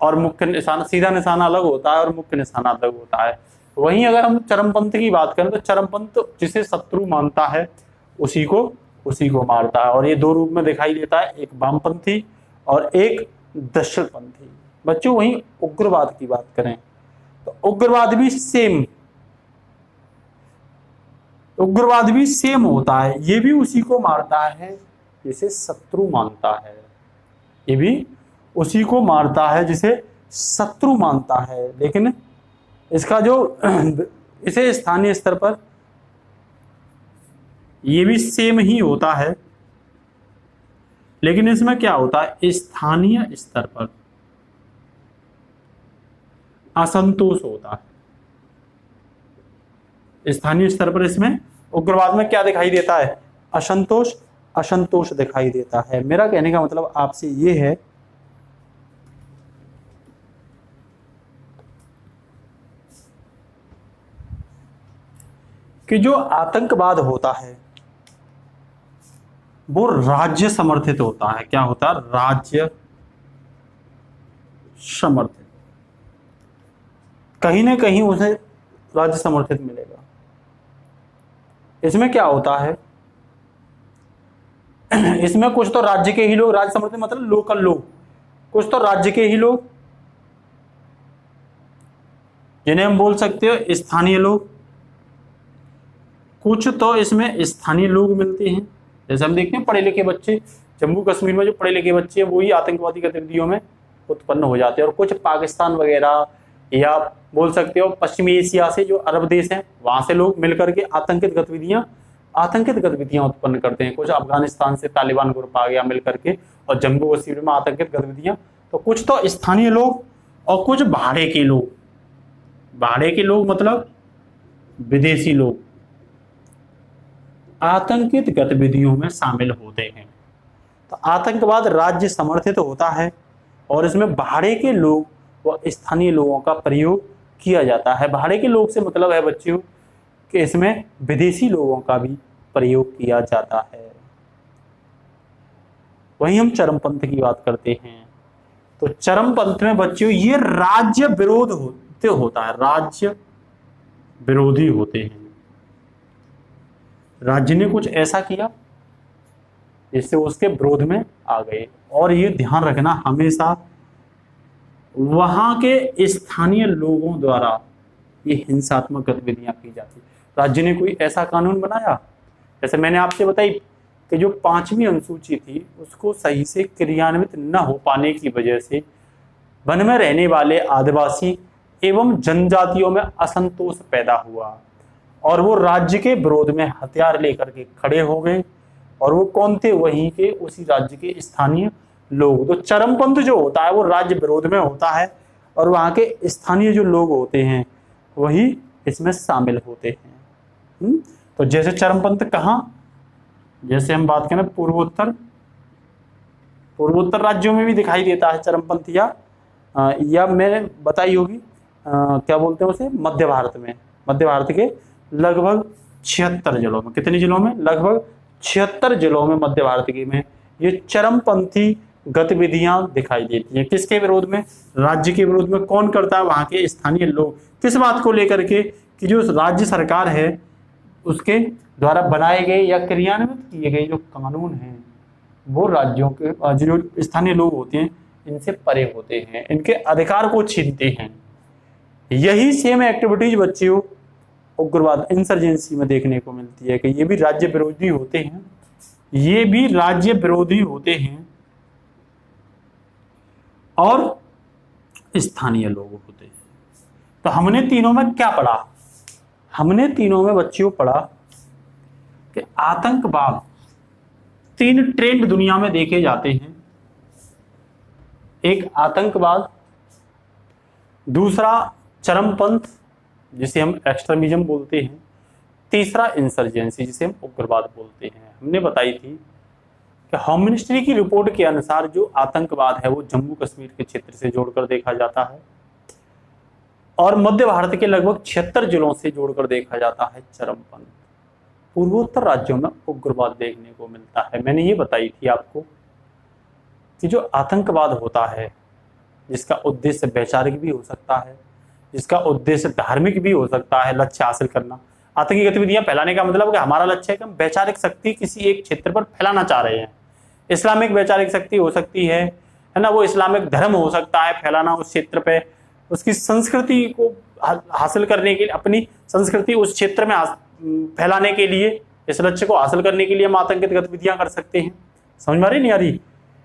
और मुख्य निशाना, सीधा निशाना अलग होता है और मुख्य निशाना अलग होता है। वहीं अगर हम चरमपंथ की बात करें तो चरमपंथ जिसे शत्रु मानता है उसी को मारता है। और ये दो रूप में दिखाई देता है, एक वामपंथी और एक दक्षिणपंथी। बच्चों वहीं उग्रवाद की बात करें तो उग्रवाद भी सेम होता है, ये भी उसी को मारता है जिसे शत्रु मानता है, ये भी उसी को मारता है जिसे शत्रु मानता है। लेकिन इसका जो इसे स्थानीय स्तर पर ये भी सेम ही होता है, लेकिन इसमें क्या होता है, स्थानीय स्तर पर असंतोष होता है। स्थानीय स्तर पर इसमें उग्रवाद में क्या दिखाई देता है, असंतोष दिखाई देता है। मेरा कहने का मतलब आपसे ये है कि जो आतंकवाद होता है वो राज्य समर्थित होता है। क्या होता है, राज्य समर्थित, कहीं ना कहीं उसे राज्य समर्थित मिलेगा। इसमें क्या होता है, इसमें कुछ तो राज्य के ही लोग, राज्य समर्थित मतलब लोकल लोग, कुछ तो राज्य के ही लोग जिन्हें हम बोल सकते हो स्थानीय लोग, कुछ तो इसमें स्थानीय लोग मिलते हैं। जैसे हम देखते हैं पढ़े लिखे बच्चे, जम्मू कश्मीर में जो पढ़े लिखे बच्चे हैं वही आतंकवादी गतिविधियों में उत्पन्न हो जाते हैं। और कुछ पाकिस्तान वगैरह या बोल सकते हो पश्चिमी एशिया से जो अरब देश हैं वहां से लोग मिलकर के आतंकित गतिविधियां उत्पन्न करते हैं। कुछ अफगानिस्तान से तालिबान ग्रुप आ गया मिलकर के और जम्मू कश्मीर में आतंकित गतिविधियां। तो कुछ तो स्थानीय लोग और कुछ भाड़े के लोग मतलब विदेशी लोग आतंकित गतिविधियों में शामिल होते हैं। तो आतंकवाद राज्य समर्थित होता है और इसमें भाड़े के लोग व स्थानीय लोगों का प्रयोग किया जाता है। भाड़े के लोग से मतलब है बच्चों कि इसमें विदेशी लोगों का भी प्रयोग किया जाता है। वहीं हम चरमपंथ की बात करते हैं तो चरमपंथ में बच्चों ये राज्य विरोध होता है, राज्य विरोधी होते हैं। राज्य ने कुछ ऐसा किया जिससे उसके विरोध में आ गए। और ये ध्यान रखना हमेशा वहां के स्थानीय लोगों द्वारा ये हिंसात्मक गतिविधियां की जाती। राज्य ने कोई ऐसा कानून बनाया, जैसे मैंने आपसे बताई कि जो 5वीं अनुसूची थी उसको सही से क्रियान्वित न हो पाने की वजह से वन में रहने वाले आदिवासी एवं जनजातियों में असंतोष पैदा हुआ और वो राज्य के विरोध में हथियार लेकर के खड़े हो गए। और वो कौन थे, वहीं के उसी राज्य के स्थानीय लोग। तो चरमपंथ जो होता है वो राज्य विरोध में होता है और वहाँ के स्थानीय जो लोग होते हैं वही इसमें शामिल होते हैं। तो जैसे चरमपंथ कहाँ, जैसे हम बात करें पूर्वोत्तर राज्यों में भी दिखाई देता है चरमपंथ, या मैंने बताई होगी क्या बोलते हैं उसे, मध्य भारत के लगभग 76 जिलों में, कितने जिलों में, लगभग 76 जिलों में मध्य भारत के में ये चरमपंथी गतिविधियां दिखाई देती हैं। किसके विरोध में, राज्य के विरोध में। कौन करता है, वहां के स्थानीय लोग। किस बात को लेकर के कि जो राज्य सरकार है उसके द्वारा बनाए गए या क्रियान्वित किए गए जो कानून हैं वो राज्यों के जो स्थानीय लोग होते हैं इनसे परे होते हैं, इनके अधिकार को छीनते हैं। यही सेम एक्टिविटीज बच्चियों उग्रवाद इंसर्जेंसी में देखने को मिलती है कि ये भी राज्य विरोधी होते हैं, ये भी राज्य विरोधी होते हैं और स्थानीय लोग होते हैं। तो हमने तीनों में क्या पढ़ा? हमने तीनों में बच्चियों पढ़ा कि आतंकवाद 3 ट्रेंड दुनिया में देखे जाते हैं। एक आतंकवाद, दूसरा चरमपंथ जिसे हम एक्सट्रीमिज्म बोलते हैं, तीसरा इंसर्जेंसी जिसे हम उग्रवाद बोलते हैं। हमने बताई थी कि होम मिनिस्ट्री की रिपोर्ट के अनुसार जो आतंकवाद है वो जम्मू कश्मीर के क्षेत्र से जोड़कर देखा जाता है और मध्य भारत के लगभग 76 जिलों से जोड़कर देखा जाता है चरमपंथ। पूर्वोत्तर राज्यों में उग्रवाद देखने को मिलता है। मैंने ये बताई थी आपको कि जो आतंकवाद होता है जिसका उद्देश्य वैचारिक भी हो सकता है, जिसका उद्देश्य धार्मिक भी हो सकता है, लक्ष्य हासिल करना। आतंकी गतिविधियां फैलाने का मतलब कि हमारा लक्ष्य है कि हम वैचारिक शक्ति किसी एक क्षेत्र पर फैलाना चाह रहे हैं। इस्लामिक वैचारिक शक्ति हो सकती है ना, वो इस्लामिक धर्म हो सकता है फैलाना उस क्षेत्र पे, उसकी संस्कृति को हासिल करने के लिए, अपनी संस्कृति उस क्षेत्र में फैलाने के लिए, इस लक्ष्य को हासिल करने के लिए हम आतंकित गतिविधियां कर सकते हैं। समझ में आ रही नहीं आ रही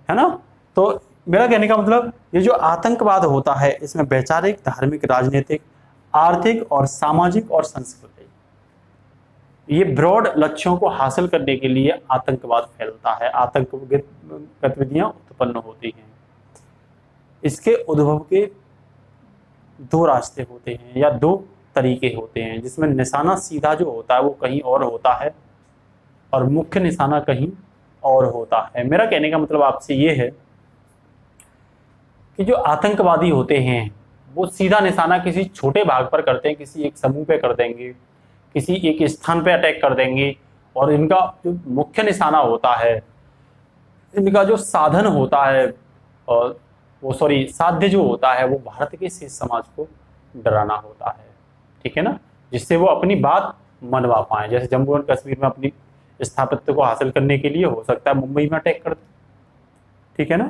है ना? तो मेरा कहने का मतलब ये जो आतंकवाद होता है इसमें वैचारिक, धार्मिक, राजनीतिक, आर्थिक और सामाजिक और सांस्कृतिक, ये ब्रॉड लक्ष्यों को हासिल करने के लिए आतंकवाद फैलता है, आतंक गतिविधियां उत्पन्न होती हैं। इसके उद्भव के 2 रास्ते होते हैं या 2 तरीके होते हैं, जिसमें निशाना सीधा जो होता है वो कहीं और होता है और मुख्य निशाना कहीं और होता है। मेरा कहने का मतलब आपसे ये है कि जो आतंकवादी होते हैं वो सीधा निशाना किसी छोटे भाग पर करते हैं, किसी एक समूह पे कर देंगे, किसी एक स्थान पे अटैक कर देंगे और इनका जो मुख्य निशाना होता है, इनका जो साधन होता है और साध्य जो होता है वो भारत के शेष समाज को डराना होता है। ठीक है ना? जिससे वो अपनी बात मनवा पाए। जैसे जम्मू और कश्मीर में अपनी स्थापत्य को हासिल करने के लिए हो सकता है मुंबई में अटैक कर दे, ठीक है ना?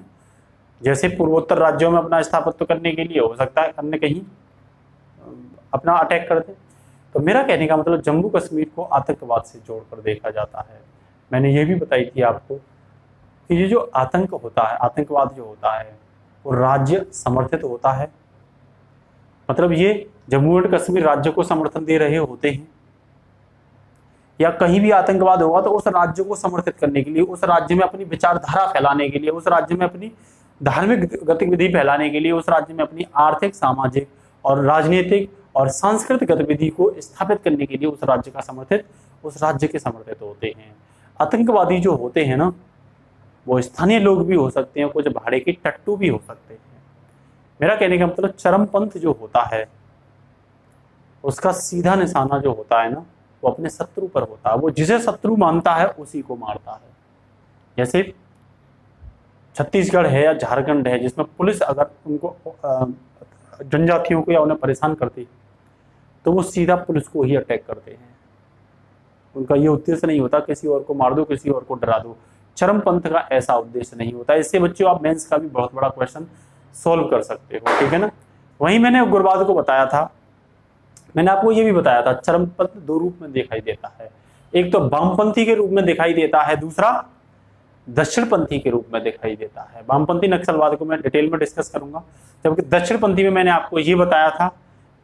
जैसे पूर्वोत्तर राज्यों में अपना स्थापत्य करने के लिए हो सकता है अन्य कहीं अपना अटैक कर दे। तो मेरा कहने का मतलब जम्मू कश्मीर को आतंकवाद से जोड़कर देखा जाता है। मैंने ये भी बताई थी आपको कि ये जो आतंक होता है, आतंकवाद जो होता है वो राज्य समर्थित होता है। मतलब ये जम्मू और कश्मीर राज्य को समर्थन दे रहे होते हैं या कहीं भी आतंकवाद होगा तो उस राज्य को समर्थित करने के लिए, उस राज्य में अपनी विचारधारा फैलाने के लिए, उस राज्य में अपनी धार्मिक गतिविधि फैलाने के लिए, उस राज्य में अपनी आर्थिक, सामाजिक और राजनीतिक और सांस्कृतिक गतिविधि को स्थापित करने के लिए उस राज्य के समर्थित होते हैं। आतंकवादी जो होते हैं ना वो स्थानीय लोग भी हो सकते हैं, कुछ भाड़े के टट्टू भी हो सकते हैं। मेरा कहने का मतलब चरमपंथ जो होता है उसका सीधा निशाना जो होता है ना वो अपने शत्रु पर होता है। वो जिसे शत्रु मानता है उसी को मारता है। जैसे छत्तीसगढ़ है या झारखंड है जिसमें पुलिस अगर उनको जनजातियों को या उन्हें परेशान करती तो वो सीधा पुलिस को ही अटैक करते हैं। उनका ये उद्देश्य नहीं होता किसी और को मार दो, किसी और को डरा दो। चरमपंथ का ऐसा उद्देश्य नहीं होता। इससे बच्चों आप मेंस का भी बहुत बड़ा क्वेश्चन सॉल्व कर सकते हो, ठीक है ना? वहीं मैंने उग्रवाद को बताया था, मैंने आपको ये भी बताया था चरमपंथ 2 रूप में दिखाई देता है। एक तो वामपंथी के रूप में दिखाई देता है, दूसरा दक्षिणपंथी के रूप में दिखाई देता है। वामपंथी नक्सलवाद को मैं डिटेल में डिस्कस करूंगा, जबकि दक्षिणपंथी में मैंने आपको ये बताया था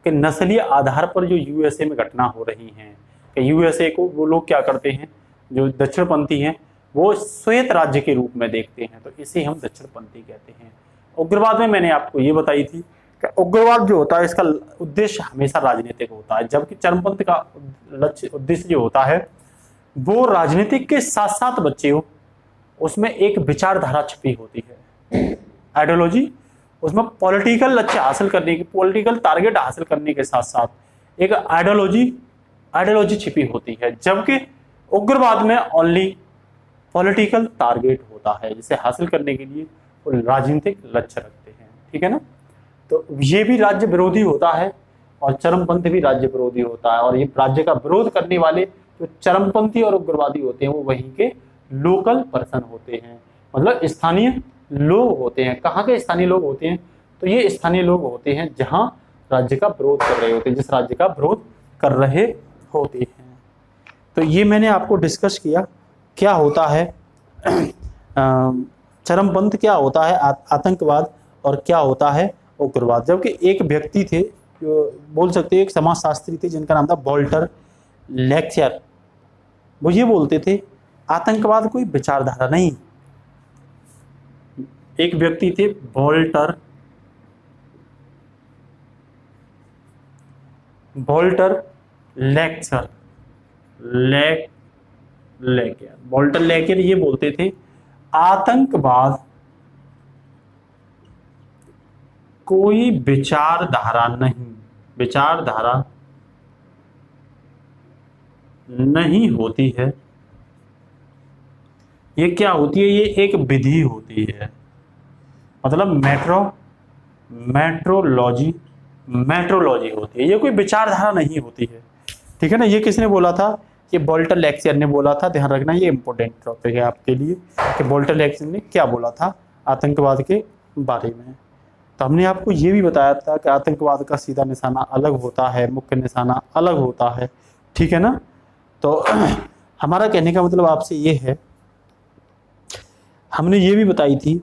कि नस्लीय आधार पर जो यूएसए में घटना हो रही है कि यूएसए को वो लोग क्या करते हैं, जो दक्षिणपंथी हैं वो श्वेत राज्य के रूप में देखते हैं, तो इसे हम दक्षिणपंथी कहते हैं। उग्रवाद में मैंने आपको ये बताई थी कि उग्रवाद जो होता है इसका उद्देश्य हमेशा राजनीतिक होता है, जबकि चरमपंथ का लक्ष्य उद्देश्य जो होता है वो राजनीतिक के साथ साथ बच्चे उसमें एक विचारधारा छिपी होती है, आइडियोलॉजी, उसमें पॉलिटिकल लक्ष्य हासिल करने की, पॉलिटिकल टारगेट हासिल करने के साथ साथ एक आइडियोलॉजी छिपी होती है। जबकि उग्रवाद में ओनली पॉलिटिकल टारगेट होता है जिसे हासिल करने के लिए वो राजनीतिक लक्ष्य रखते हैं, ठीक है ना? तो ये भी राज्य विरोधी होता है और चरमपंथ भी राज्य विरोधी होता है। और ये राज्य का विरोध करने वाले जो चरमपंथी और उग्रवादी होते हैं वो वहीं के लोकल पर्सन होते हैं, मतलब स्थानीय लोग होते हैं। कहाँ के स्थानीय लोग होते हैं? तो ये स्थानीय लोग होते हैं जहाँ राज्य का विरोध कर रहे होते हैं, जिस राज्य का विरोध कर रहे होते हैं। तो ये मैंने आपको डिस्कस किया क्या होता है चरमपंथ, क्या होता है आतंकवाद, और क्या होता है उग्रवाद। जबकि एक व्यक्ति थे, जो बोल सकते हैं एक समाजशास्त्री थे, जिनका नाम था वॉल्टर लेक्चर। वो ये बोलते थे आतंकवाद कोई विचारधारा नहीं। एक व्यक्ति थे वॉल्टर लेक्चर वॉल्टर लेक्चर ये बोलते थे आतंकवाद कोई विचारधारा नहीं होती है। ये क्या होती है? ये एक विधि होती है, मतलब मेट्रोलॉजी होती है। ये कोई विचारधारा नहीं होती है, ठीक है ना। ये किसने बोला था? ये वॉल्टर लेक्चर ने बोला था। ध्यान रखना, ये इंपॉर्टेंट टॉपिक है आपके लिए कि वॉल्टर लेक्चर ने क्या बोला था आतंकवाद के बारे में। तो हमने आपको ये भी बताया था कि आतंकवाद का सीधा निशाना अलग होता है, मुख्य निशाना अलग होता है, ठीक है ना। तो हमारा कहने का मतलब आपसे ये है, हमने ये भी बताई थी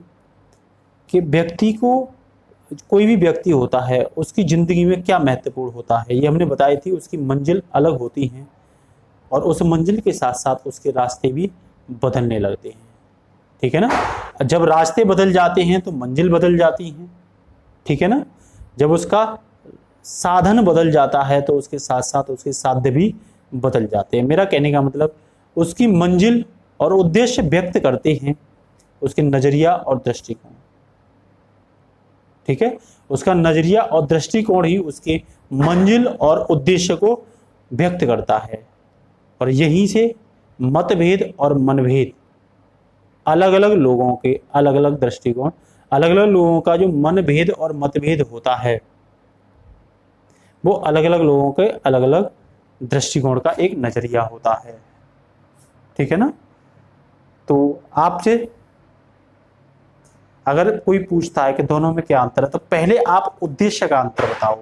कि व्यक्ति को, कोई भी व्यक्ति होता है उसकी ज़िंदगी में क्या महत्वपूर्ण होता है, ये हमने बताई थी। उसकी मंजिल अलग होती हैं और उस मंजिल के साथ साथ उसके रास्ते भी बदलने लगते हैं, ठीक है ना। जब रास्ते बदल जाते हैं तो मंजिल बदल जाती हैं, ठीक है ना। जब उसका साधन बदल जाता है तो उसके साथ साथ उसके साध्य भी बदल जाते हैं। मेरा कहने का मतलब उसकी मंजिल और उद्देश्य व्यक्त करते हैं उसके नज़रिया और दृष्टिकोण, ठीक है। उसका नज़रिया और दृष्टिकोण ही उसके मंजिल और उद्देश्य को व्यक्त करता है। और यहीं से मतभेद और मनभेद, अलग अलग लोगों के अलग अलग दृष्टिकोण, अलग अलग लोगों का जो मनभेद और मतभेद होता है वो अलग अलग लोगों के अलग अलग दृष्टिकोण का एक नज़रिया होता है, ठीक है ना। तो आपसे अगर कोई पूछता है कि दोनों में क्या अंतर है, तो पहले आप उद्देश्य का अंतर बताओ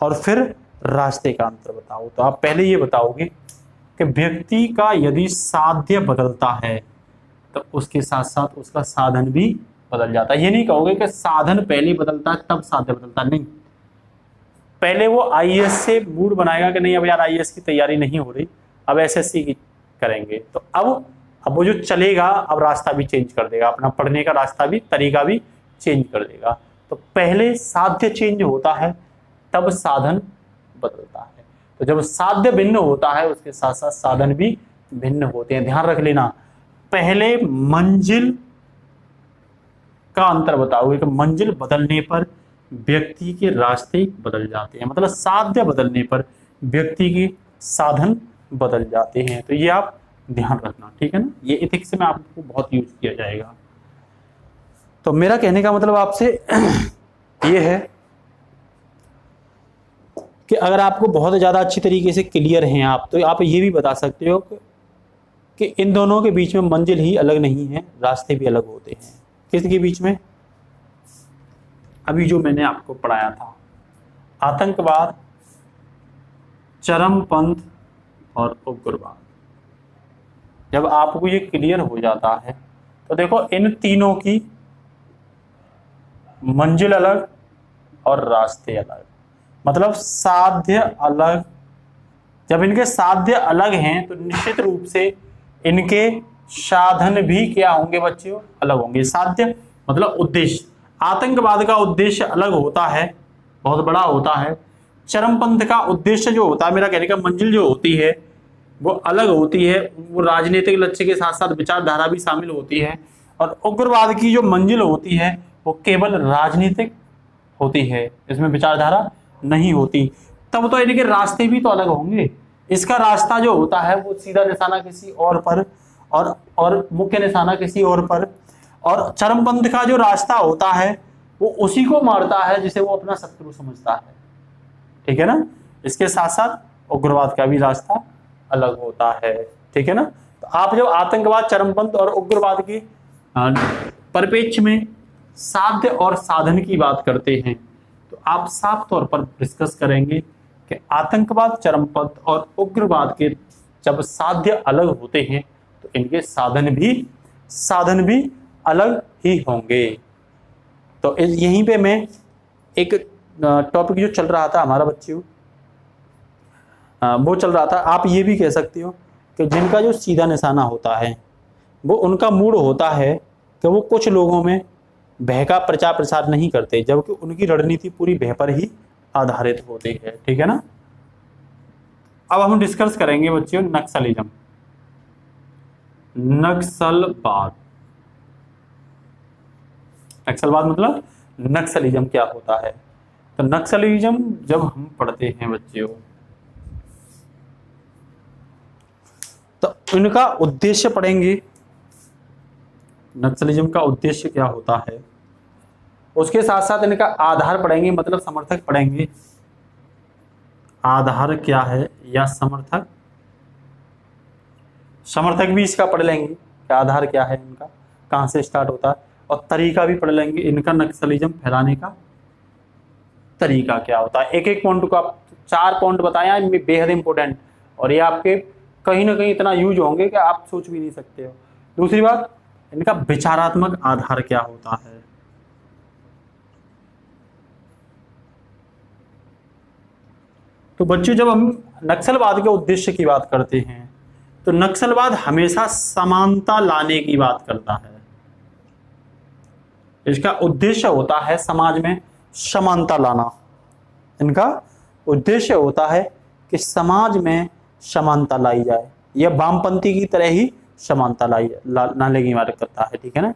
और फिर रास्ते का अंतर बताओ। तो आप पहले ये बताओगे कि व्यक्ति का यदि साध्य बदलता है तो उसके साथ साथ उसका साधन भी बदल जाता है। ये नहीं कहोगे कि साधन पहले बदलता है तब साध्य बदलता, नहीं। पहले वो आईएएस से मूड बनाएगा कि नहीं अब यार आईएएस की तैयारी नहीं हो रही, अब एसएससी की करेंगे, तो अब वो जो चलेगा अब रास्ता भी चेंज कर देगा, अपना पढ़ने का रास्ता भी, तरीका भी चेंज कर देगा। तो पहले साध्य चेंज होता है तब साधन बदलता है। तो जब साध्य भिन्न होता है उसके साथ साथ साधन भी भिन्न होते हैं। ध्यान रख लेना, पहले मंजिल का अंतर बताओगे कि मंजिल बदलने पर व्यक्ति के रास्ते बदल जाते हैं, मतलब साध्य बदलने पर व्यक्ति के साधन बदल जाते हैं। तो ये आप ध्यान रखना, ठीक है ना। ये एथिक्स में आपको बहुत यूज किया जाएगा। तो मेरा कहने का मतलब आपसे ये है कि अगर आपको बहुत ज़्यादा अच्छी तरीके से क्लियर हैं आप, तो आप ये भी बता सकते हो कि इन दोनों के बीच में मंजिल ही अलग नहीं है, रास्ते भी अलग होते हैं। किसके बीच में? अभी जो मैंने आपको पढ़ाया था, आतंकवाद, चरमपंथ और उग्रवाद। जब आपको ये क्लियर हो जाता है तो देखो इन तीनों की मंजिल अलग और रास्ते अलग, मतलब साध्य अलग। जब इनके साध्य अलग हैं तो निश्चित रूप से इनके साधन भी क्या होंगे बच्चों? अलग होंगे। साध्य मतलब उद्देश्य, आतंकवाद का उद्देश्य अलग होता है, बहुत बड़ा होता है। चरमपंथ का उद्देश्य जो होता है, मेरा कहने का मंजिल जो होती है वो अलग होती है, वो राजनीतिक लक्ष्य के साथ साथ विचारधारा भी शामिल होती है। और उग्रवाद की जो मंजिल होती है वो केवल राजनीतिक होती है, इसमें विचारधारा नहीं होती। तब तो इनके रास्ते भी तो अलग होंगे। इसका रास्ता जो होता है वो सीधा निशाना किसी और पर और मुख्य निशाना किसी और पर, और चरमपंथ का जो रास्ता होता है वो उसी को मारता है जिसे वो अपना शत्रु समझता है, ठीक है ना। इसके साथ साथ उग्रवाद का भी रास्ता अलग होता है, ठीक है ना। तो आप जब आतंकवाद, चरमपंथ और उग्रवाद के परिप्रेक्ष्य में साध्य और साधन की बात करते हैं तो आप साफ तौर पर डिस्कस करेंगे कि आतंकवाद, चरमपंथ और उग्रवाद के जब साध्य अलग होते हैं तो इनके साधन भी अलग ही होंगे। तो यहीं पे मैं एक टॉपिक जो चल रहा था हमारा बच्चों, वो चल रहा था, आप ये भी कह सकते हो कि जिनका जो सीधा निशाना होता है वो उनका मूड होता है कि वो कुछ लोगों में भय का प्रचार प्रसार नहीं करते, जबकि उनकी रणनीति पूरी भय पर ही आधारित होती है। ठीक है ना। अब हम डिस्कस करेंगे बच्चों नक्सलिज्म, नक्सलवाद। नक्सलवाद मतलब नक्सलिज्म क्या होता है। तो नक्सलिज्म जब हम पढ़ते हैं बच्चों तो इनका उद्देश्य पढ़ेंगे, नक्सलिज्म का उद्देश्य क्या होता है, उसके साथ साथ इनका आधार पढ़ेंगे, मतलब समर्थक पढ़ेंगे। आधार क्या है या समर्थक भी इसका पढ़ लेंगे कि आधार क्या है इनका, कहां से स्टार्ट होता है, और तरीका भी पढ़ लेंगे, इनका नक्सलिज्म फैलाने का तरीका क्या होता है। एक एक पॉइंट को आप 4 पॉइंट बताया, इनमें बेहद इंपॉर्टेंट, और ये आपके कहीं ना कहीं इतना यूज होंगे कि आप सोच भी नहीं सकते हो। दूसरी बात, इनका विचारात्मक आधार क्या होता है। तो बच्चों जब हम नक्सलवाद के उद्देश्य की बात करते हैं तो नक्सलवाद हमेशा समानता लाने की बात करता है। इसका उद्देश्य होता है समाज में समानता लाना। इनका उद्देश्य होता है कि समाज में समानता लाई जाए, यह वामपंथी की तरह ही समानता लाने की बात करता है। ठीक है ना।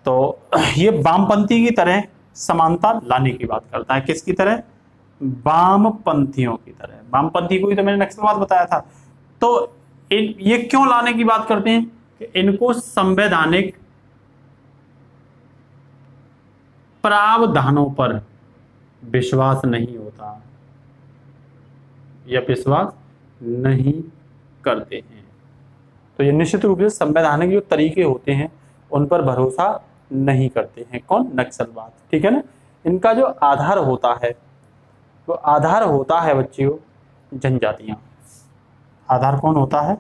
तो ये वामपंथी की तरह समानता लाने की बात करता है। किसकी तरह? वामपंथियों की तरह। वामपंथी को ही तो मैंने नक्सलवाद बताया था। तो ये क्यों लाने की बात करते हैं कि इनको संवैधानिक प्रावधानों पर विश्वास नहीं होता या विश्वास नहीं करते हैं। तो ये निश्चित रूप से संवैधानिक जो तरीके होते हैं उन पर भरोसा नहीं करते हैं। कौन? नक्सलवाद। ठीक है ना। इनका जो आधार होता है वो आधार होता है बच्चियों जनजातियां। आधार कौन होता है?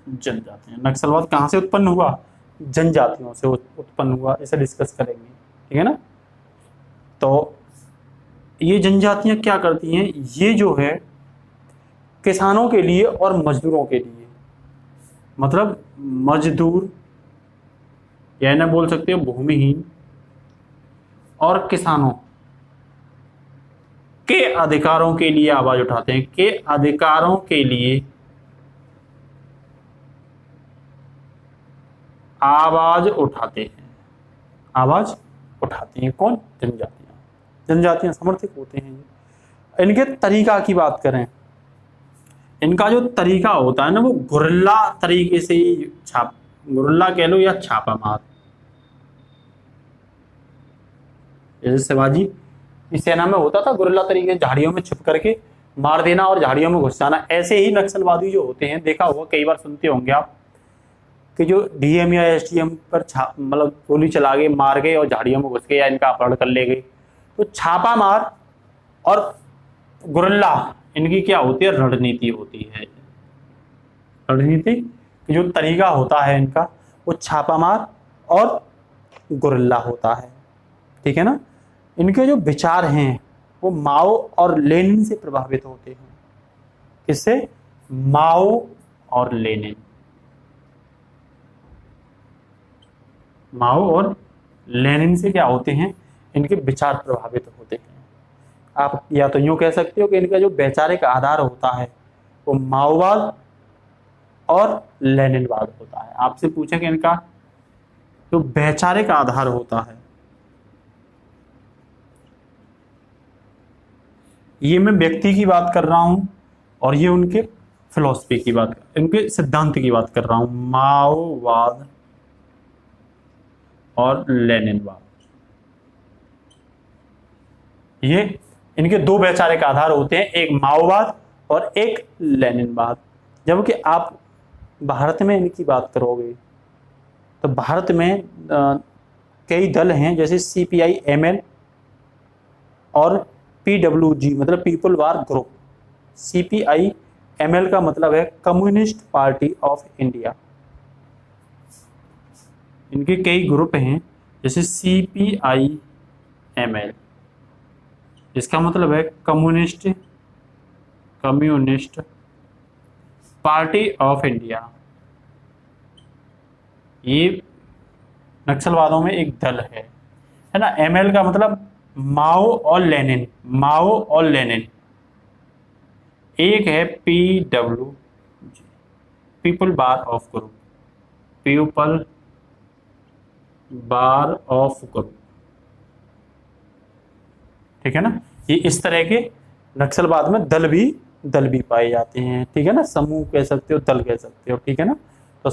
जनजातियां। नक्सलवाद कहां से उत्पन्न हुआ? जनजातियों से उत्पन्न हुआ। इसे डिस्कस करेंगे। ठीक है ना। तो ये जनजातियां क्या करती हैं? ये जो है किसानों के लिए और मजदूरों के लिए, मतलब मजदूर या ना बोल सकते हो भूमिहीन और किसानों के अधिकारों के लिए आवाज उठाते हैं, के अधिकारों के लिए आवाज उठाते हैं। आवाज उठाती हैं कौन? जनजातियां। जनजातियां समर्थक होते हैं। इनके तरीका की बात करें, इनका जो तरीका होता है ना वो गुरिल्ला तरीके से ही गुरिल्ला कह लो या छापा मार। जैसे शिवाजी की सेना में होता था गुरिल्ला तरीके, झाड़ियों में छुप करके मार देना और झाड़ियों में घुस जाना। ऐसे ही नक्सलवादी जो होते हैं, देखा होगा कई बार सुनते होंगे आप कि जो डीएम या एसडीएम पर मतलब गोली चला गए, मार गए और झाड़ियों में घुस गए या इनका अपहरण कर ले गए। तो छापा मार और गुरिल्ला इनकी क्या होती है? रणनीति होती है। रणनीति जो तरीका होता है इनका वो छापामार और गुरिल्ला होता है। ठीक है ना। इनके जो विचार हैं वो माओ और लेनिन से प्रभावित होते हैं। किससे? माओ और लेनिन। माओ और लेनिन से क्या होते हैं? इनके विचार प्रभावित होते हैं। आप या तो यूं कह सकते हो कि इनका जो वैचारिक आधार होता है वो माओवाद और लेनिनवाद होता है। आपसे पूछे कि इनका जो वैचारिक आधार होता है, ये मैं व्यक्ति की बात कर रहा हूं और ये उनके फिलॉसफी की बात, इनके सिद्धांत की बात कर रहा हूं। माओवाद और लेनिनवाद, ये इनके दो वैचारिक आधार होते हैं, एक माओवाद और एक लेनिनवाद। जबकि आप भारत में इनकी बात करोगे तो भारत में कई दल हैं, जैसे CPI ML और PWG मतलब पीपल वार ग्रुप। CPIML का मतलब है कम्युनिस्ट पार्टी ऑफ इंडिया। इनके कई ग्रुप हैं, जैसे CPIML, इसका मतलब है कम्युनिस्ट पार्टी ऑफ इंडिया। ये नक्सलवादों में एक दल है ना। ML का मतलब माओ और लेनिन, एक है PWG, people bar of group, ठीक है ना। ये इस तरह के नक्सलवाद में दल भी पाए जाते हैं, ठीक है ना। समूह कह सकते हो, दल कह सकते हो, ठीक है ना। तो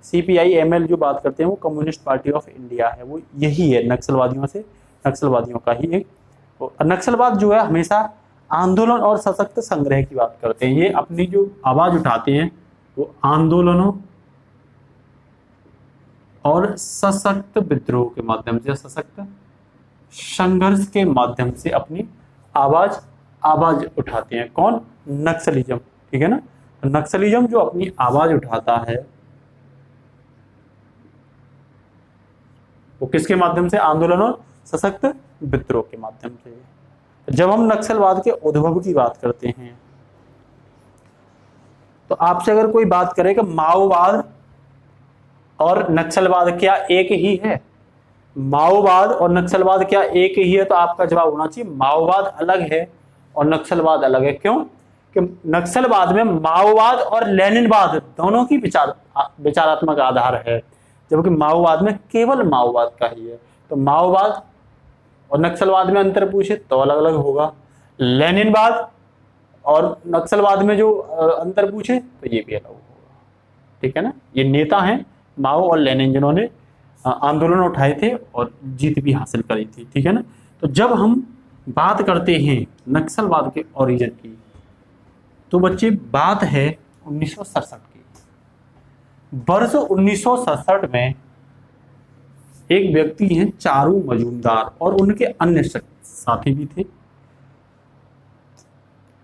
CPIML जो बात करते हैं वो कम्युनिस्ट पार्टी ऑफ इंडिया है, वो यही है नक्सलवादियों का ही एक। नक्सलवाद जो है हमेशा आंदोलन और सशक्त संग्रह की बात करते हैं। ये अपनी जो आवाज उठाते हैं वो आंदोलनों और सशक्त विद्रोह के माध्यम से, सशक्त संघर्ष के माध्यम से अपनी आवाज उठाते हैं। कौन? नक्सलिज्म, ठीक है ना। नक्सलिज्म जो अपनी आवाज उठाता है वो किसके माध्यम से? आंदोलन और सशक्त विद्रोह के माध्यम से। जब हम नक्सलवाद के उद्भव की बात करते हैं तो आपसे अगर कोई बात करे कि माओवाद और नक्सलवाद क्या एक ही है, माओवाद और नक्सलवाद क्या एक ही है, तो आपका जवाब होना चाहिए माओवाद अलग है और नक्सलवाद अलग है। क्यों? कि नक्सलवाद में माओवाद और लेनिनवाद दोनों की विचारात्मक आधार है, जबकि माओवाद में केवल माओवाद का ही है। तो माओवाद और नक्सलवाद में अंतर पूछे तो अलग अलग होगा, लेनिनवाद और नक्सलवाद में जो अंतर पूछे तो ये भी अलग होगा, ठीक है ना। ये नेता हैं माओ और लेनिन जिन्होंने आंदोलन उठाए थे और जीत भी हासिल करी थी, ठीक है ना। तो जब हम बात करते हैं नक्सलवाद के ओरिजिन की तो बच्चे बात है 1967 की। वर्ष 1967 में एक व्यक्ति हैं चारू मजूमदार और उनके अन्य साथी भी थे।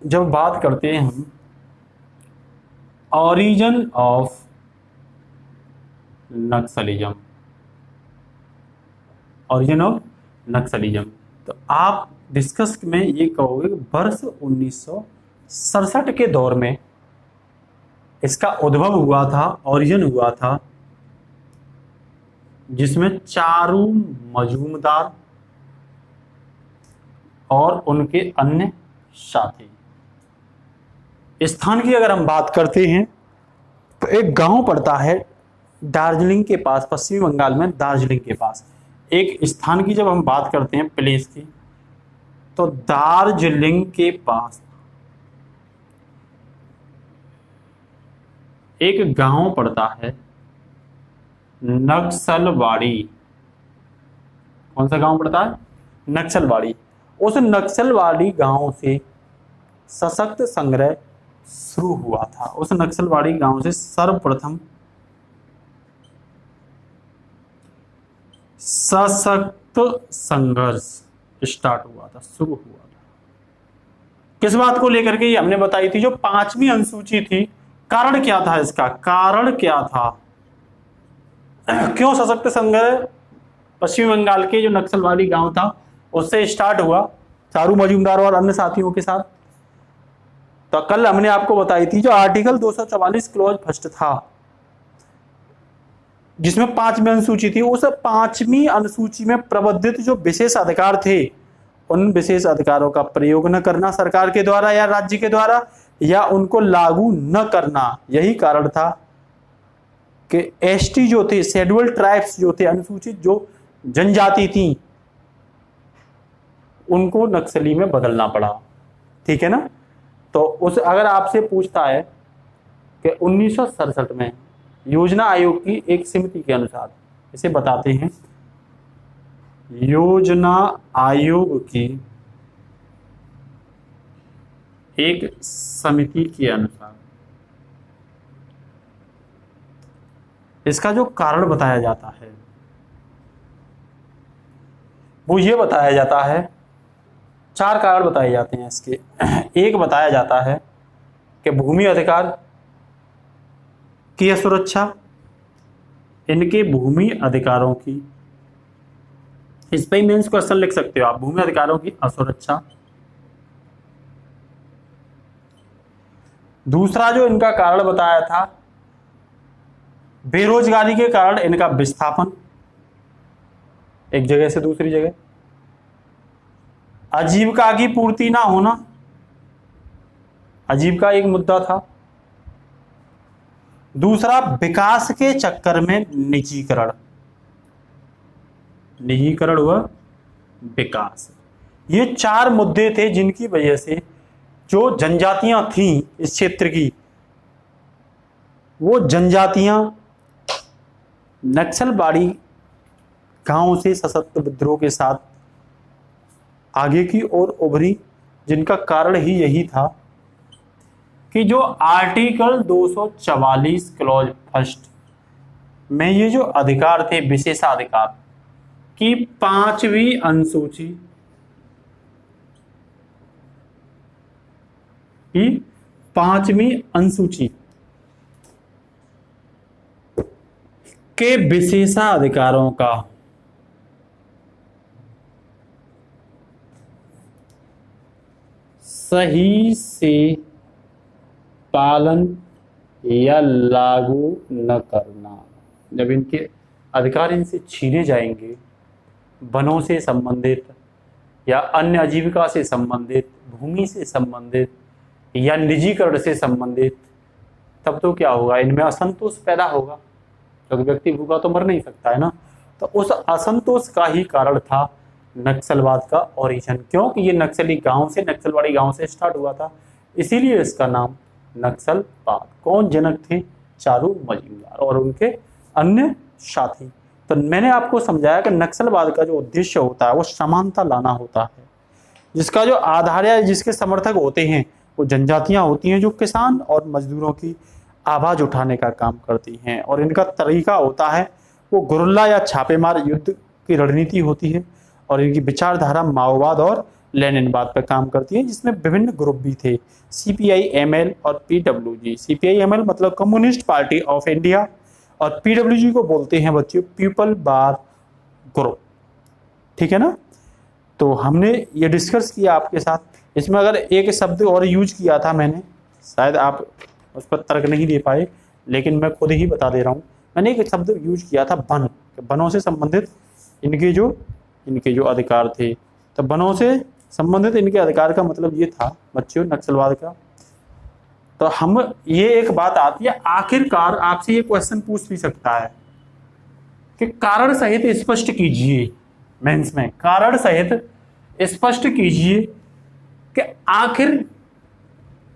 जब बात करते हैं हम ओरिजिन ऑफ नक्सलिज्म, तो आप डिस्कस में ये कहोगे कि वर्ष 1967 के दौर में इसका उद्भव हुआ था, ओरिजिन हुआ था, जिसमें चारू मजूमदार और उनके अन्य साथी। स्थान की अगर हम बात करते हैं तो एक गांव पड़ता है दार्जिलिंग के पास, पश्चिमी बंगाल में दार्जिलिंग के पास। एक स्थान की जब हम बात करते हैं प्लेस की, तो दार्जिलिंग के पास एक गांव पड़ता है नक्सलवाड़ी। कौन सा गांव पड़ता है? नक्सलवाड़ी। उस नक्सलवाड़ी गांव से सशक्त संग्रह शुरू हुआ था। उस नक्सलवाड़ी गांव से सर्वप्रथम सशक्त संघर्ष स्टार्ट हुआ था, शुरू हुआ था। किस बात को लेकर के? ये हमने बताई थी, जो 5वीं अनुसूची थी। कारण क्या था इसका? कारण क्या था? क्यों सशक्त संघर्ष पश्चिम बंगाल के जो नक्सलवाड़ी गांव था उससे स्टार्ट हुआ, चारू मजूमदार और अन्य साथियों के साथ? तो कल हमने आपको बताई थी जो आर्टिकल 244 क्लॉज फर्स्ट था, जिसमें 5वीं अनुसूची थी। उस 5वीं अनुसूची में प्रबंधित जो विशेष अधिकार थे, उन विशेष अधिकारों का प्रयोग न करना सरकार के द्वारा या राज्य के द्वारा, या उनको लागू न करना, यही कारण था कि एसटी जो थे, शेड्यूल्ड ट्राइब्स जो थे, अनुसूचित जो जनजाति थी, उनको नक्सली में बदलना पड़ा, ठीक है ना। तो उस अगर आपसे पूछता है कि 1967 में योजना आयोग की एक समिति के अनुसार, इसे बताते हैं योजना आयोग की एक समिति के अनुसार इसका जो कारण बताया जाता है वो ये बताया जाता है 4 कारण बताए जाते हैं इसके। एक बताया जाता है कि भूमि अधिकार की सुरक्षा, इनके भूमि अधिकारों की, इस पे मेंस क्वेश्चन लिख सकते हो आप, भूमि अधिकारों की असुरक्षा। दूसरा जो इनका कारण बताया था, बेरोजगारी के कारण इनका विस्थापन एक जगह से दूसरी जगह, आजीविका की पूर्ति ना होना, आजीविका एक मुद्दा था। दूसरा, विकास के चक्कर में निजीकरण, निजीकरण हुआ विकास। ये 4 मुद्दे थे जिनकी वजह से जो जनजातियां थीं इस क्षेत्र की, वो जनजातियां नक्सलवाड़ी गांव से सशस्त्र विद्रोह के साथ आगे की ओर उभरी, जिनका कारण ही यही था कि जो आर्टिकल 244 क्लॉज फर्स्ट में ये जो अधिकार थे, विशेषाधिकार की 5वीं अनुसूची की 5वीं अनुसूची के विशेषाधिकारों का सही से पालन या लागू न करना, जब इनके अधिकार इनसे छीने जाएंगे, वनों से संबंधित या अन्य आजीविका से संबंधित, भूमि से संबंधित या निजीकरण से संबंधित, तब तो क्या होगा, इनमें असंतोष पैदा होगा, क्योंकि व्यक्ति भूखा तो मर नहीं सकता है ना। तो उस असंतोष का ही कारण था नक्सलवाद का ओरिजिन, क्योंकि ये नक्सली गांव से, नक्सलवाड़ी गांव से स्टार्ट हुआ था, इसीलिए इसका नाम नक्सलवाद। कौन जनक थे? चारू मजूमदार और उनके अन्य साथी। तो मैंने आपको समझाया कि नक्सलवाद का जो उद्देश्य होता है वो समानता लाना होता है, जिसका जो आधार या जिसके समर्थक होते हैं वो जनजातियां होती हैं जो किसान और मजदूरों की आवाज उठाने का काम करती हैं, और इनका तरीका होता है वो गुरिल्ला या छापेमार युद्ध की रणनीति होती है, और इनकी विचारधारा माओवाद और लेनिनवाद पर काम करती है, जिसमें विभिन्न ग्रुप भी थे, CPI-ML और PWG। CPI-ML मतलब कम्युनिस्ट पार्टी ऑफ इंडिया, और PWG को बोलते हैं बच्चों पीपल बार ग्रुप, ठीक है ना। तो हमने ये डिस्कस किया आपके साथ। इसमें अगर एक शब्द और यूज किया था मैंने, शायद आप उस पर तर्क नहीं दे पाए, लेकिन मैं खुद ही बता दे रहा हूँ। मैंने एक शब्द यूज किया था वन, वनों से संबंधित इनके जो अधिकार थे। तो वनों से संबंधित इनके अधिकार का मतलब ये था बच्चों नक्सलवाद का। तो हम ये एक बात आती है, आखिरकार आपसे ये क्वेश्चन पूछ भी सकता है कि कारण सहित स्पष्ट कीजिए, मेंस में कारण सहित स्पष्ट कीजिए कि आखिर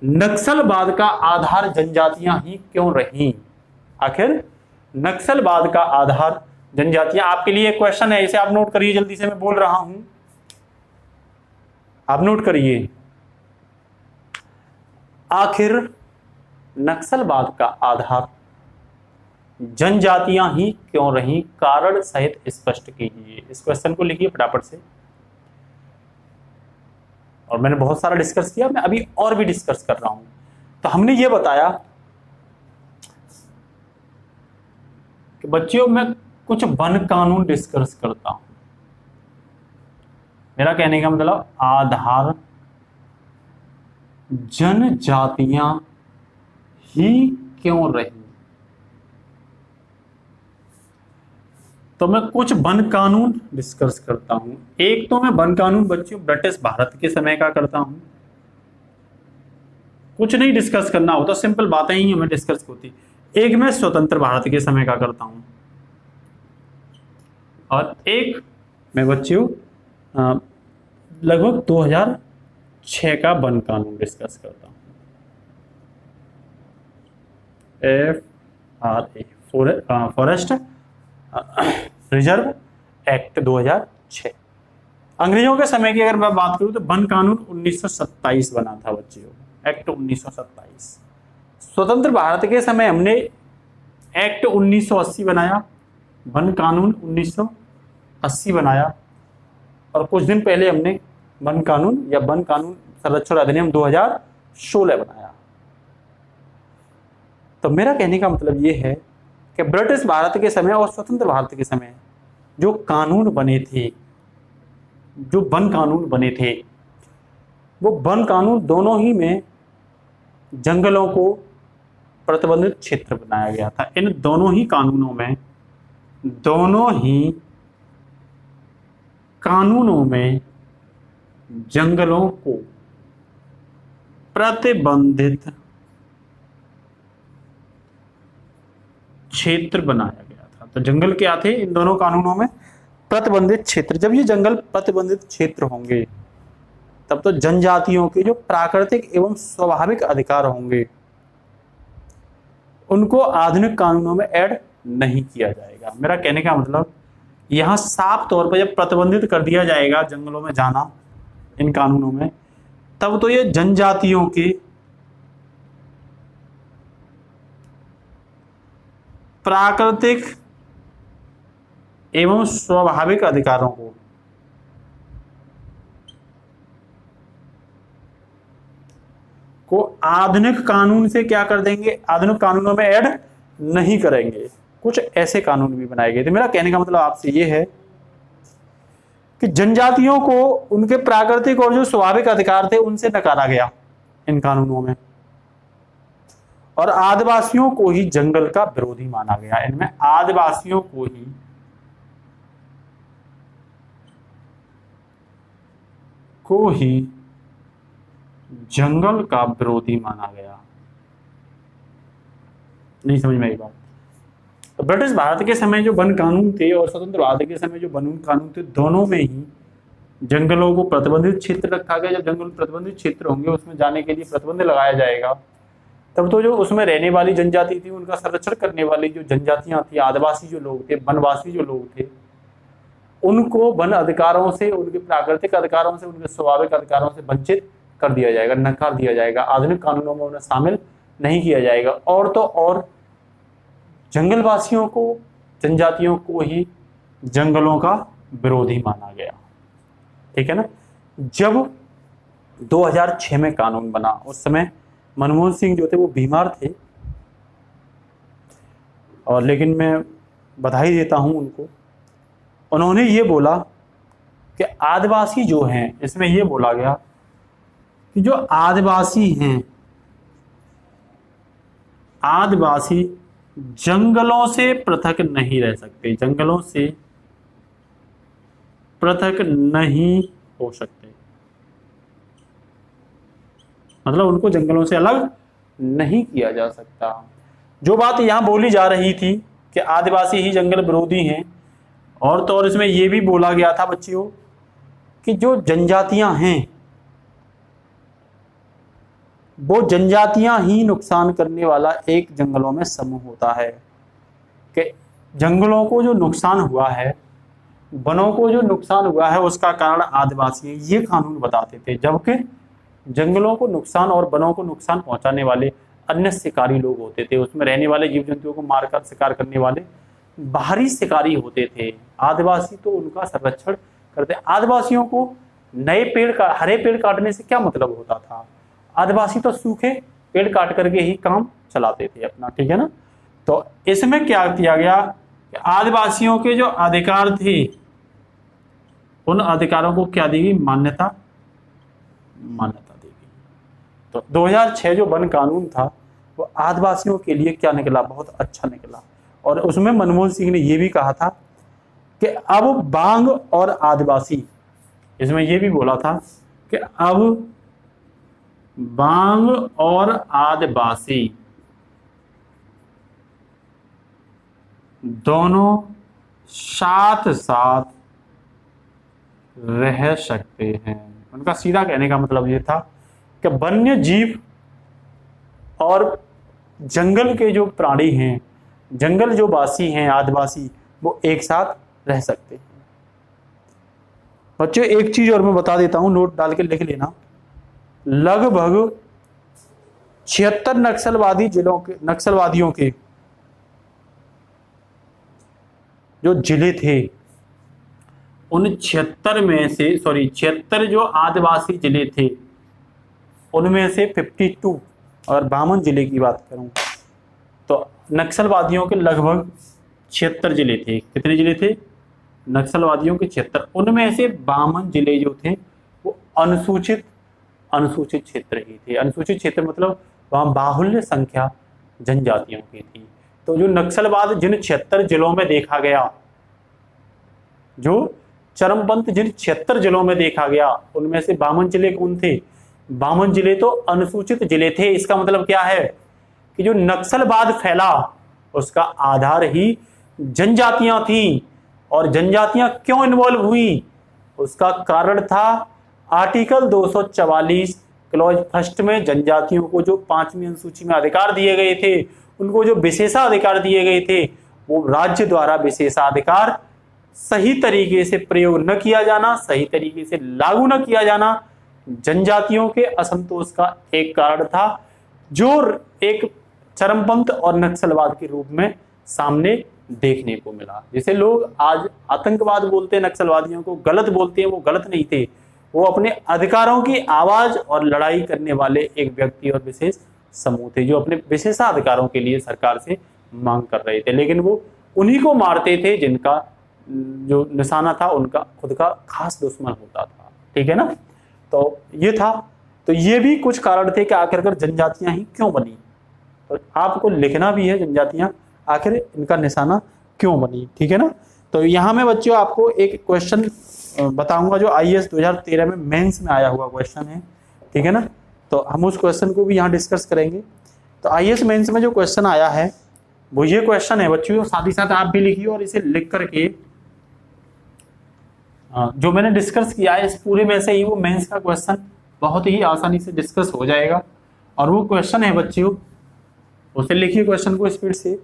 नक्सलवाद का आधार जनजातियां ही क्यों रहीं। आखिर नक्सलवाद का आधार जनजातियां। आपके लिए एक क्वेश्चन है, इसे आप नोट करिए, जल्दी से मैं बोल रहा हूं, आप नोट करिए। आखिर नक्सलवाद का आधार जनजातियां ही क्यों रहीं, कारण सहित स्पष्ट कीजिए। इस क्वेश्चन को लिखिए फटाफट से। और मैंने बहुत सारा डिस्कस किया, मैं अभी और भी डिस्कस कर रहा हूं। तो हमने ये बताया कि बच्चों मैं कुछ वन कानून डिस्कस करता हूं। मेरा कहने का मतलब आधार जनजातियां ही क्यों रही, तो मैं कुछ वन कानून डिस्कस करता हूं। एक तो मैं वन कानून बच्चों ब्रिटिश भारत के समय का करता हूं, कुछ नहीं डिस्कस करना होता, सिंपल बातें ही हमें डिस्कस होती। एक मैं स्वतंत्र भारत के समय का करता हूं, और एक मैं बच्चों लगभग 2006 का वन कानून डिस्कस करता हूं। FRA forest reserve act 2006। अंग्रेजों के समय की अगर मैं बात करूं तो वन कानून 1927 बना था बच्चों, एक्ट 1927। स्वतंत्र भारत के समय हमने एक्ट 1980 बनाया, वन कानून 1980 बनाया, और कुछ दिन पहले हमने वन कानून या वन कानून संरक्षण अधिनियम 2016 बनाया। तो मेरा कहने का मतलब ये है कि ब्रिटिश भारत के समय और स्वतंत्र भारत के समय जो कानून बने थे, जो वन कानून बने थे, वो वन कानून दोनों ही में जंगलों को प्रतिबंधित क्षेत्र बनाया गया था। इन दोनों ही कानूनों में जंगलों को प्रतिबंधित क्षेत्र बनाया गया था। तो जंगल क्या थे इन दोनों कानूनों में? प्रतिबंधित क्षेत्र। जब ये जंगल प्रतिबंधित क्षेत्र होंगे तब तो जनजातियों के जो प्राकृतिक एवं स्वाभाविक अधिकार होंगे उनको आधुनिक कानूनों में ऐड नहीं किया जाएगा। मेरा कहने का मतलब यहां साफ तौर पर जब प्रतिबंधित कर दिया जाएगा जंगलों में जाना इन कानूनों में, तब तो ये जनजातियों के प्राकृतिक एवं स्वाभाविक अधिकारों को आधुनिक कानून से क्या कर देंगे? आधुनिक कानूनों में ऐड नहीं करेंगे। कुछ ऐसे कानून भी बनाए गए थे। मेरा कहने का मतलब आपसे ये है कि जनजातियों को उनके प्राकृतिक और जो स्वाभाविक अधिकार थे उनसे नकारा गया इन कानूनों में, और आदिवासियों को ही जंगल का विरोधी माना गया। इनमें आदिवासियों को ही जंगल का विरोधी माना गया। नहीं समझ में आई बात? तो ब्रिटिश भारत के समय जो वन कानून थे और स्वतंत्र भारत के समय जो वन कानून थे, दोनों में ही जंगलों को प्रतिबंधित क्षेत्र रखा गया। जब जंगल प्रतिबंधित क्षेत्र होंगे उसमें जाने के लिए प्रतिबंध लगाया जाएगा, तब तो जो उसमें रहने वाली जनजाति थी उनका संरक्षण करने वाली जो जनजातियां थी, आदिवासी जो लोग थे, वनवासी जो लोग थे, उनको वन अधिकारों से, उनके प्राकृतिक अधिकारों से, उनके स्वाभाविक अधिकारों से वंचित कर दिया जाएगा, नकार दिया जाएगा। आधुनिक कानूनों में उन्हें शामिल नहीं किया जाएगा। और तो और जंगलवासियों को, जनजातियों को ही जंगलों का विरोधी माना गया। ठीक है ना? जब 2006 में कानून बना, उस समय मनमोहन सिंह जो थे वो बीमार थे, और लेकिन मैं बधाई देता हूं उनको। उन्होंने ये बोला कि आदिवासी जो हैं, इसमें ये बोला गया कि जो आदिवासी हैं, आदिवासी जंगलों से पृथक नहीं रह सकते, जंगलों से पृथक नहीं हो सकते। मतलब उनको जंगलों से अलग नहीं किया जा सकता। जो बात यहां बोली जा रही थी कि आदिवासी ही जंगल विरोधी हैं, और तो और इसमें यह भी बोला गया था बच्चियों कि जो जनजातियां हैं वो जनजातियां ही नुकसान करने वाला एक जंगलों में समूह होता है। कि जंगलों को जो नुकसान हुआ है, वनों को जो नुकसान हुआ है, उसका कारण आदिवासी है, ये कानून बताते थे। जबकि जंगलों को नुकसान और वनों को नुकसान पहुंचाने वाले अन्य शिकारी लोग होते थे, उसमें रहने वाले जीव जंतुओं को मारकर शिकार करने वाले बाहरी शिकारी होते थे। आदिवासी तो उनका संरक्षण करते। आदिवासियों को नए पेड़ का, हरे पेड़ काटने से क्या मतलब होता था? आदिवासी तो सूखे पेड़ काट करके ही काम चलाते थे अपना। ठीक है ना? तो इसमें क्या किया गया कि आदिवासियों के जो अधिकार थे उन अधिकारों को क्या दी गई? मान्यता दी गई। तो 2006 जो वन कानून था वो आदिवासियों के लिए क्या निकला? बहुत अच्छा निकला। और उसमें मनमोहन सिंह ने यह भी कहा था कि अब बांग और आदिवासी, इसमें यह भी बोला था कि अब बांग और आदिवासी दोनों साथ साथ रह सकते हैं। उनका सीधा कहने का मतलब यह था कि वन्य जीव और जंगल के जो प्राणी हैं, जंगल जो वासी हैं, आदिवासी, वो एक साथ रह सकते हैं। बच्चों एक चीज और मैं बता देता हूं, नोट डाल के लिख लेना। लगभग 76 नक्सलवादियों के जो जिले थे उन 76 जो आदिवासी जिले थे उनमें से 52, अगर बामन जिले की बात करूं तो नक्सलवादियों के लगभग 76 जिले थे। कितने जिले थे? नक्सलवादियों के 76। उनमें से 52 जिले जो थे वो अनुसूचित क्षेत्र ही थे। अनुसूचित क्षेत्र मतलब वहां बाहुल्य संख्या जनजातियों की थी। तो जो नक्सलवाद जिन 76 जिलों में देखा गया, जो चरमपंथ जिन 76 जिलों में देखा गया, उनमें से 52 जिले कौन थे? 52 जिले तो अनुसूचित जिले थे। इसका मतलब क्या है कि जो नक्सलवाद फैला उसका आधार ही जनजातियां थी। और जनजातियां क्यों इन्वॉल्व हुई? उसका कारण था आर्टिकल 244 क्लॉज फर्स्ट में जनजातियों को जो 5वीं अनुसूची में अधिकार दिए गए थे, उनको जो विशेषाधिकार दिए गए थे, वो राज्य द्वारा विशेषाधिकार सही तरीके से प्रयोग न किया जाना, सही तरीके से लागू न किया जाना जनजातियों के असंतोष का एक कारण था, जो एक चरमपंथ और नक्सलवाद के रूप में सामने देखने को मिला। जिसे लोग आज आतंकवाद बोलते हैं, नक्सलवादियों को गलत बोलते हैं, वो गलत नहीं थे। वो अपने अधिकारों की आवाज और लड़ाई करने वाले एक व्यक्ति और विशेष समूह थे, जो अपने विशेषाधिकारों के लिए सरकार से मांग कर रहे थे। लेकिन वो उन्हीं को मारते थे जिनका जो निशाना था उनका खुद का खास दुश्मन होता था। ठीक है ना? तो ये था। तो ये भी कुछ कारण थे कि आखिरकार जनजातियां ही क्यों बनी। तो आपको लिखना भी है जनजातियां आखिर इनका निशाना क्यों बनी। ठीक है ना? तो यहाँ में बच्चों आपको एक क्वेश्चन बताऊंगा जो IAS 2013 में मेंस में आया हुआ क्वेश्चन है। ठीक है ना? तो हम उस क्वेश्चन को भी यहाँ डिस्कस करेंगे। तो IAS मेंस में जो क्वेश्चन आया है वो ये क्वेश्चन है बच्चों, साथ ही साथ आप भी लिखिए और इसे लिख करके जो मैंने डिस्कस किया है इस पूरे में से ही वो मेंस का क्वेश्चन बहुत ही आसानी से डिस्कस हो जाएगा। और वो क्वेश्चन है बच्चों, उसे लिखिए क्वेश्चन को स्पीड से।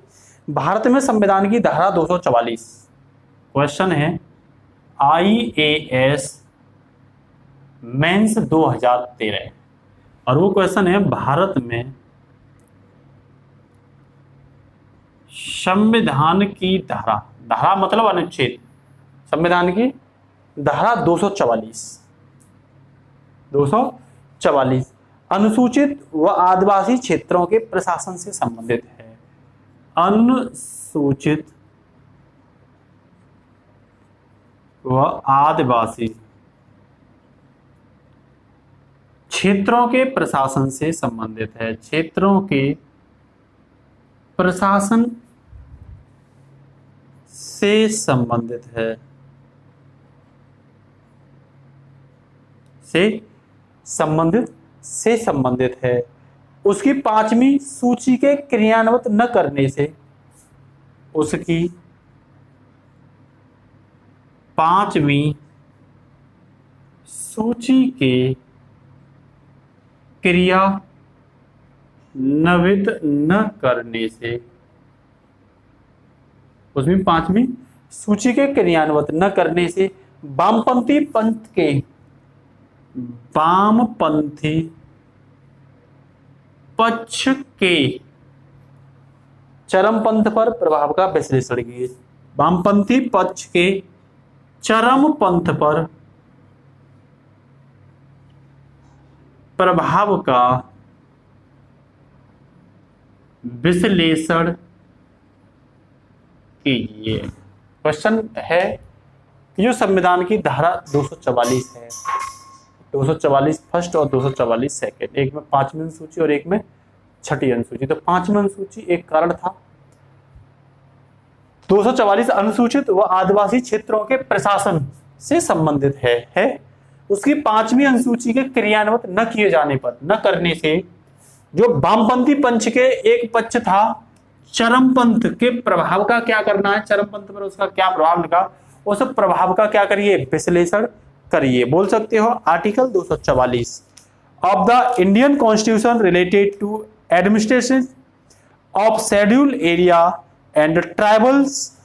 भारत में संविधान की धारा 244, क्वेश्चन है IAS मेंस 2013, और वो क्वेश्चन है भारत में संविधान की धारा, धारा मतलब अनुच्छेद, संविधान की धारा 244 अनुसूचित व आदिवासी क्षेत्रों के प्रशासन से संबंधित है। अनुसूचित व आदिवासी क्षेत्रों के प्रशासन से संबंधित है। क्षेत्रों के प्रशासन से संबंधित है, से संबंधित है। उसकी 5वीं सूची के क्रियान्वित न करने से, उसकी 5वीं सूची के क्रियान्वित न करने से, उसमें 5वीं सूची के क्रियान्वित न करने से वामपंथी पक्ष के चरमपंथ पर प्रभाव का विश्लेषण कीजिए। वामपंथी पक्ष के चरमपंथ पर प्रभाव का विश्लेषण कीजिए। क्वेश्चन है कि जो संविधान की धारा 244 है, 244 फर्स्ट और 244 सेकेंड, एक में 5वीं अनुसूची और एक में 6ठी अनुसूची। तो 5वीं अनुसूची एक कारण था, 244 अनुसूचित व आदिवासी क्षेत्रों के प्रशासन से संबंधित है। उसकी 5वीं अनुसूची के क्रियान्वित न किए जाने पर, न करने से जो वामपंथी पंच के एक पक्ष था चरमपंथ के प्रभाव का क्या करना है, चरमपंथ पर उसका क्या प्रभाव लगा, उस प्रभाव का क्या करिए, विश्लेषण करिए। बोल सकते हो article 244 of the Indian constitution related to administration of schedule area and tribals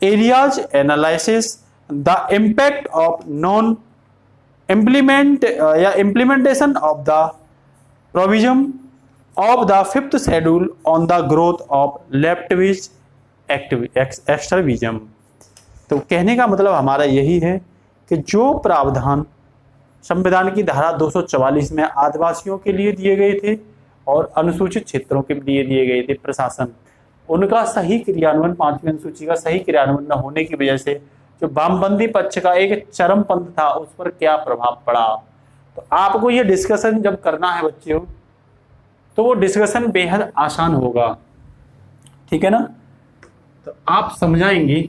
areas analysis the impact of non implementation of the provision of the 5th schedule on the growth of leftist extremism। तो कहने का मतलब हमारा यही है कि जो प्रावधान संविधान की धारा 244 में आदिवासियों के लिए दिए गए थे और अनुसूचित क्षेत्रों के लिए दिए गए थे प्रशासन, उनका सही क्रियान्वयन, 5वीं अनुसूची का सही क्रियान्वयन न होने की वजह से जो वामपंथी पक्ष का एक चरमपंथ था उस पर क्या प्रभाव पड़ा। तो आपको ये डिस्कशन जब करना है बच्चों, तो वो डिस्कशन बेहद आसान होगा, ठीक है ना। तो आप समझाएंगे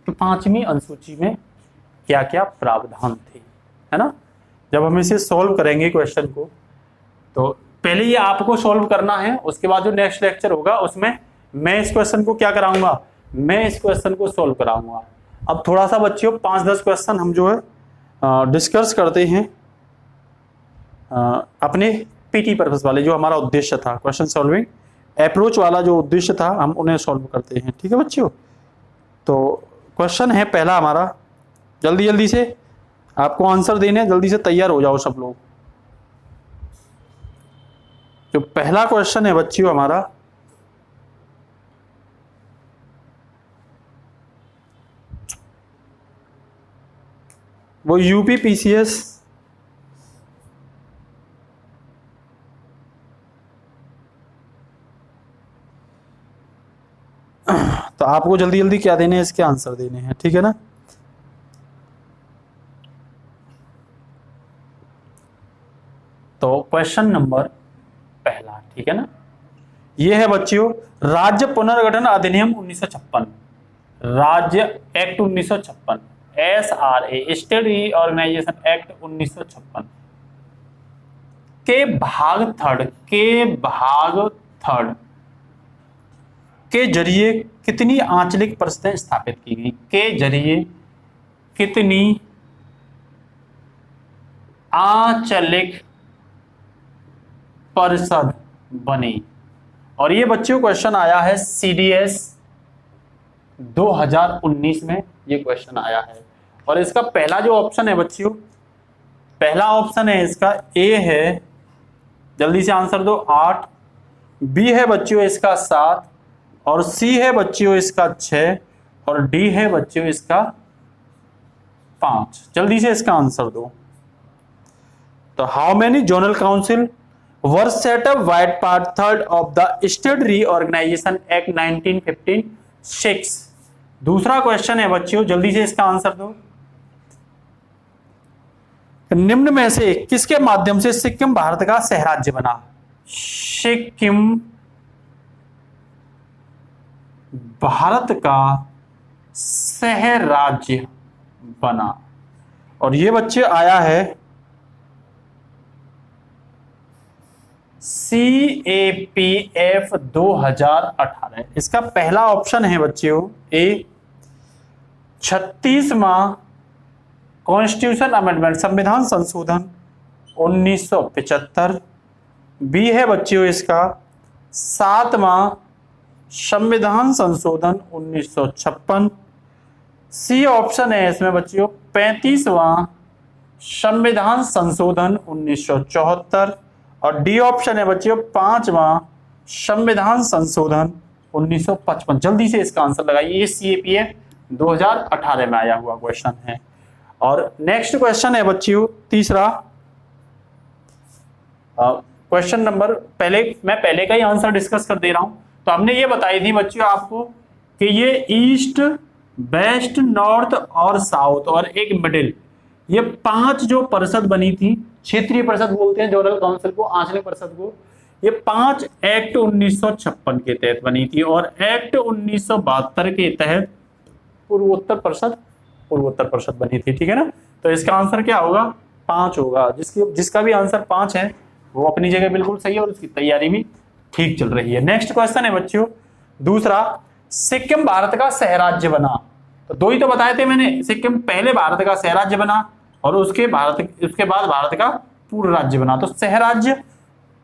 कि 5वीं अनुसूची में क्या क्या प्रावधान थे, है ना। जब हम इसे सॉल्व करेंगे क्वेश्चन को, तो पहले ये आपको सॉल्व करना है, उसके बाद जो नेक्स्ट लेक्चर होगा उसमें मैं इस क्वेश्चन को क्या कराऊंगा, मैं इस क्वेश्चन को सॉल्व कराऊंगा। अब थोड़ा सा बच्चों 5-10 क्वेश्चन हम जो है डिस्कस करते हैं अपने पीटी पर्पस वाले, जो हमारा उद्देश्य था, क्वेश्चन सॉल्विंग अप्रोच वाला जो उद्देश्य था, हम उन्हें सॉल्व करते हैं, ठीक है बच्चों। तो क्वेश्चन है पहला हमारा, जल्दी जल्दी से आपको आंसर देने, जल्दी से तैयार हो जाओ सब लोग। जो पहला क्वेश्चन है बच्चों हमारा, वो यूपी पीसीएस तो आपको जल्दी जल्दी क्या देने हैं, इसके आंसर देने हैं, ठीक है ना। तो क्वेश्चन नंबर पहला, ठीक है ना, ये है बच्चों राज्य पुनर्गठन अधिनियम 1956, राज्य act 1956, SRA state reorganisation act 1956 के भाग थर्ड के जरिए कितनी आंचलिक परिषदें स्थापित की गई, के जरिए कितनी आंचलिक परिषद बनी। और ये बच्चों क्वेश्चन आया है CDS 2019 में, ये क्वेश्चन आया है। और इसका पहला जो ऑप्शन है बच्चों, पहला ऑप्शन है इसका A है, जल्दी से आंसर दो, 8, B है बच्चों इसका 7, और C है बच्चों इसका 6, और D है बच्चों इसका 5। जल्दी से इसका आंसर दो। तो how many zonal council were set up by part 3 of the state reorganisation act 1956। दूसरा क्वेश्चन है बच्चों, जल्दी से इसका आंसर दो। निम्न में से किसके माध्यम से सिक्किम भारत का सह राज्य बना। सिक्किम भारत का सह राज्य बना, और ये बच्चे आया है CAPF 2018। इसका पहला ऑप्शन है बच्चों A 36वां कॉन्स्टिट्यूशन अमेंडमेंट संविधान संशोधन 1975, B है बच्चों इसका 7वां संविधान संशोधन 1956, C ऑप्शन है इसमें बच्चों 35वां संविधान संशोधन 1974, और D ऑप्शन है बच्चों 5वां संविधान संशोधन 1955। जल्दी से इसका आंसर लगाइए, ये CAPF 2018 में आया हुआ क्वेश्चन है। और नेक्स्ट क्वेश्चन है बच्चों तीसरा, क्वेश्चन नंबर, मैं पहले का ही आंसर डिस्कस कर दे रहा हूं। तो हमने ये बताई थी बच्चों आपको कि ये ईस्ट, वेस्ट, नॉर्थ और साउथ और एक मिडिल, ये 5 जो परिषद बनी थी, क्षेत्रीय परिषद बोलते हैं जोनल काउंसिल को, आंचलिक परिषद को, ये 5 एक्ट 1956 के तहत बनी थी, और एक्ट 1972 के तहत पूर्वोत्तर परिषद बनी थी, ठीक है ना। तो इसका आंसर क्या होगा, 5 होगा। जिसका भी आंसर 5 है वो अपनी जगह बिल्कुल सही है और उसकी तैयारी भी ठीक चल रही है। नेक्स्ट क्वेश्चन है बच्चों दूसरा, सिक्किम भारत का सह राज्य बना। तो 2 ही तो बताए थे मैंने, सिक्किम पहले भारत का सह राज्य बना और उसके बाद भारत का पूर्ण राज्य बना। तो सह राज्य